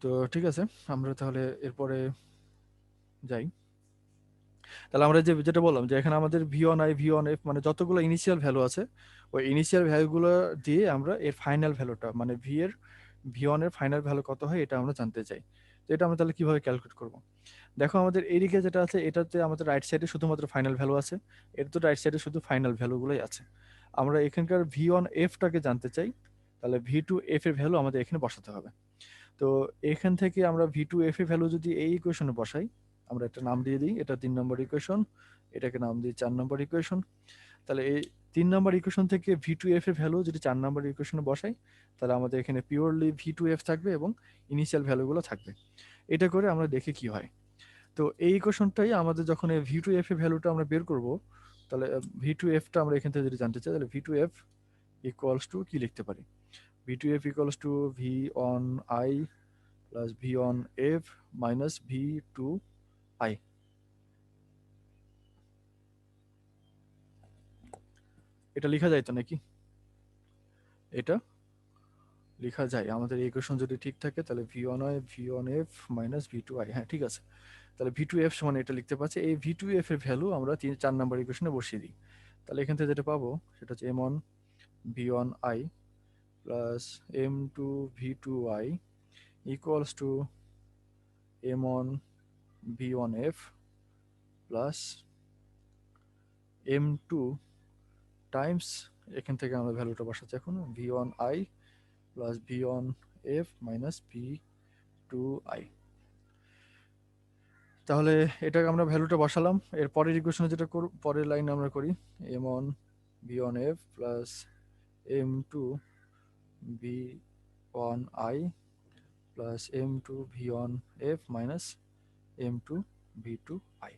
A: তো ঠিক আছে, আমরা তাহলে এরপরে যাই। তাহলে আমরা যেটা বললাম যে এখানে আমাদের v1i v1f মানে যতগুলো ইনিশিয়াল ভ্যালু আছে, ওই ইনিশিয়াল ভ্যালুগুলো দিয়ে আমরা এর ফাইনাল ভ্যালুটা, মানে v1 এর ফাইনাল ভ্যালু কত হয় এটা আমরা জানতে চাই। তো এটা আমরা তাহলে কিভাবে ক্যালকুলেট করব? দেখো আমাদের এইদিকে যেটা আছে, এটাতে আমাদের রাইট সাইডে শুধুমাত্র ফাইনাল ভ্যালু আছে, এর তো রাইট সাইডে শুধু ফাইনাল ভ্যালুগুলোই আছে। আমরা এখানকার v1f টাকে জানতে চাই, তাহলে v2f এর ভ্যালু আমাদের এখানে বসাতে হবে। তো এখান থেকে আমরা v2f এর ভ্যালু যদি এই ইকুয়েশনে বসাই, আমরা একটা নাম দিয়ে দিই, এটা 3 নম্বর ইকুয়েশন, এটাকে নাম দিই 4 নম্বর ইকুয়েশন। তাহলে এই 3 নম্বর ইকুয়েশন থেকে v2f এর ভ্যালু যদি 4 নম্বর ইকুয়েশনে বসাই, তাহলে আমাদের এখানে পিওরলি v2f থাকবে এবং ইনিশিয়াল ভ্যালুগুলো থাকবে। এটা করে আমরা দেখি কি হয়। তো এই ইকুয়েশনটাই আমাদের যখন এই v2f এর ভ্যালুটা আমরা বের করব, তাহলে v2f টা আমরা এখান থেকে যদি জানতে চাই, তাহলে v2f ইকুয়ালস টু কি লিখতে পারি? v2f equals to v on I plus v on f minus v2i। এটা লেখা যায় তো নাকি? এটা লেখা যায়, আমাদের ইকুয়েশন যদি ঠিক থাকে তাহলে v1i v1f minus v2i। হ্যাঁ ঠিক আছে, তাহলে v2f সমান এটা লিখতে পারছি। এই v2f এর ভ্যালু আমরা 4 নাম্বার ইকুয়েশনে বসিয়ে দিই। তাহলে এখান থেকে যেটা পাবো সেটা হচ্ছে m1 v1i plus m2 v2i equals to m1 v1f plus m2 Times, এখান থেকে আমরা ভ্যালুটা বসাচ্ছি এখন v1i plus v1f minus v2i। তাহলে এটাকে আমরা ভ্যালুটা বসালাম। এর পরের ইকুয়েশনে যেটা পরের লাইনে আমরা করি m1 v1f plus m2 v1i plus m2 v1f minus m2 v2i।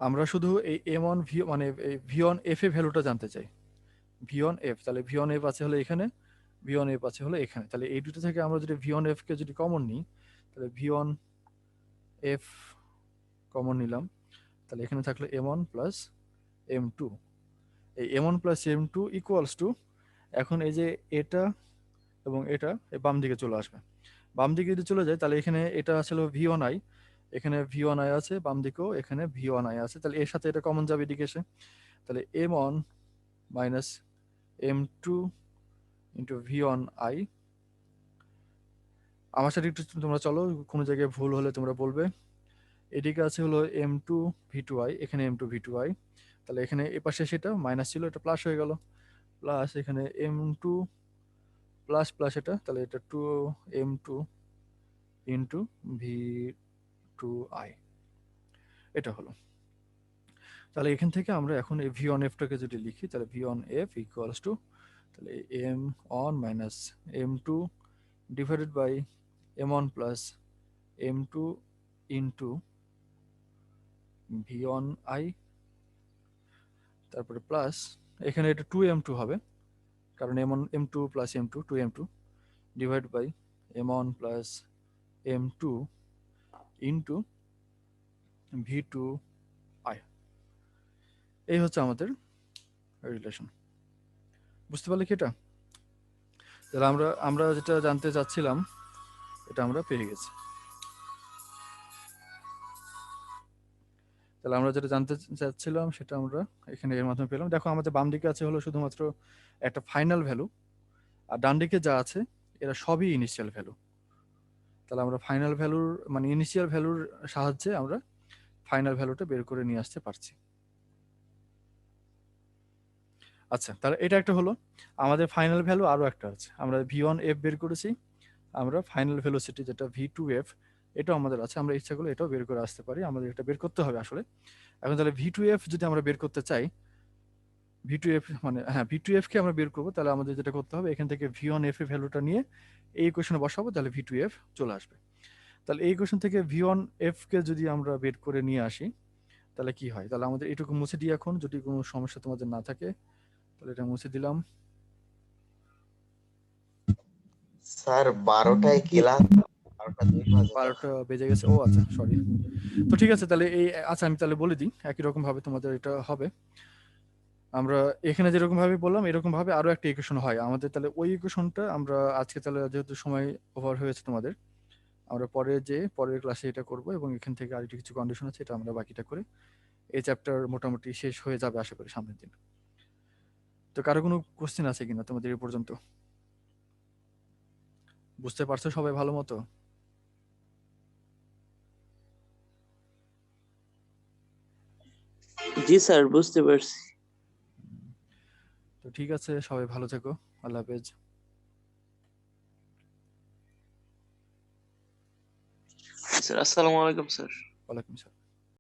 A: আমরা শুধু এই m1 v মানে v1f এর ভ্যালুটা জানতে চাই। v1f, তাহলে v1f আছে হলো এখানে, v1f আছে হলো এখানে। তাহলে এই দুটো থেকে আমরা যদি v1f কে যদি কমন নিই, তাহলে v1f কমন নিলাম, তাহলে এখানে থাকলো m1 প্লাস m2। এই m1 plus m2 equals to, এখন এই যে এটা এবং এটা বাম দিকে চলে আসবে। বাম দিকে যদি চলে যায় তাহলে এখানে এটা ছিল v1i, এখানে v1i আছে, বাম দিকেও এখানে v1i আছে, তাহলে এর সাথে এটা কমন যাবে এদিকে এসে। তাহলে m1 minus m2 into v1i। আমার সাথে একটু তোমরা চলো, কোনো জায়গায় ভুল হলে তোমরা বলবে। এদিকে আছে হলো m2 v2i, এখানে m2 v2i, তাহলে এখানে এ পাশে সেটা মাইনাস ছিল, এটা প্লাস হয়ে গেল, প্লাস এখানে m2 প্লাস প্লাস এটা, তাহলে এটা 2m2 ইন্টু v2i, এটা হলো। তাহলে এখান থেকে আমরা এখন এই v1f টাকে যদি লিখি, তাহলে v1f ইকুয়ালস টু, তাহলে m1 minus m2 divided by m1 plus m2 into v1i, তারপরে প্লাস এখানে এটা 2m2 হবে, কারণ m1 m2 plus m2 2m2 divide by m1 plus m2 into v2i। এই হচ্ছে আমাদের রিলেশন। বুঝতে পারলে কি এটা? তাহলে আমরা যেটা জানতে চাচ্ছিলাম এটা আমরা পেয়ে গেছি। তাহলে আমরা যেটা জানতে চাচ্ছিলাম সেটা আমরা এখানে এর মাধ্যমে পেলাম। দেখো আমাদের বাম দিকে আছে হলো শুধুমাত্র একটা ফাইনাল ভ্যালু, আর ডান দিকে যা আছে এরা সবই ইনিশিয়াল ভ্যালু। তাহলে আমরা ফাইনাল ভ্যালুর মানে ইনিশিয়াল ভ্যালুর সাহায্যে আমরা ফাইনাল ভ্যালুটা বের করে নিয়ে আসতে পারছি। আচ্ছা, তাহলে এটা একটা হলো। আমাদের ফাইনাল ভ্যালু আরো একটা আছে, আমরা v1f বের করেছি, আমরা ফাইনাল ভেলোসিটি যেটা v2f এটাও আমাদের আছে, আমরা ইচ্ছা করলে এটাও বের করে আসতে পারি, আমাদের এটা বের করতে হবে আসলে। এখন তাহলে v2f যদি আমরা বের করতে চাই, v2f মানে হ্যাঁ v2f কে আমরা বের করবো, তাহলে আমাদের যেটা করতে হবে এখান থেকে v1f এর ভ্যালুটা নিয়ে এই ইকুয়েশনে বসাবো, তাহলে v2f চলে আসবে। তাহলে এই ইকুয়েশন থেকে v1f কে যদি আমরা বের করে নিয়ে আসি তাহলে কি হয়, তাহলে আমাদের এটুকু মুছে দিই এখন, যদি কোনো সমস্যা তোমাদের না থাকে তাহলে এটা মুছে দিলাম।
K: স্যার 12টায় ক্লাস,
A: 12টা বেজে গেছে, ও আচ্ছা সরি। তো ঠিক আছে, তাহলে এই আচ্ছা আমি তাহলে বলে দিই, একই রকম ভাবে তোমাদের এটা হবে। আমরা এখানে যেরকম ভাবে বললাম এরকম ভাবে আরো একটা ইকুয়েশন হয় আমাদের, তাহলে ওই ইকুয়েশনটা আমরা আজকে, তাহলে যেহেতু সময় ওভার হয়েছে তোমাদের, আমরা পরের ক্লাসে এটা করব, এবং এখান থেকে আর কিছু কন্ডিশন আছে এটা আমরা বাকিটা করে এই চ্যাপ্টার মোটামুটি শেষ হয়ে যাবে আশা করি সামনের দিন। তো কারো কোনো কোশ্চেন আছে কিনা তোমাদের এই পর্যন্ত? বুঝতে পারছো সবাই ভালো মতো?
D: জি স্যার, বুঝতে পারছি।
A: তো ঠিক আছে, সবাই ভালো থেকো, আল্লাহ হাফেজ।
B: স্যার আসসালামু আলাইকুম স্যার।
A: ওয়ালাইকুম আসসালাম।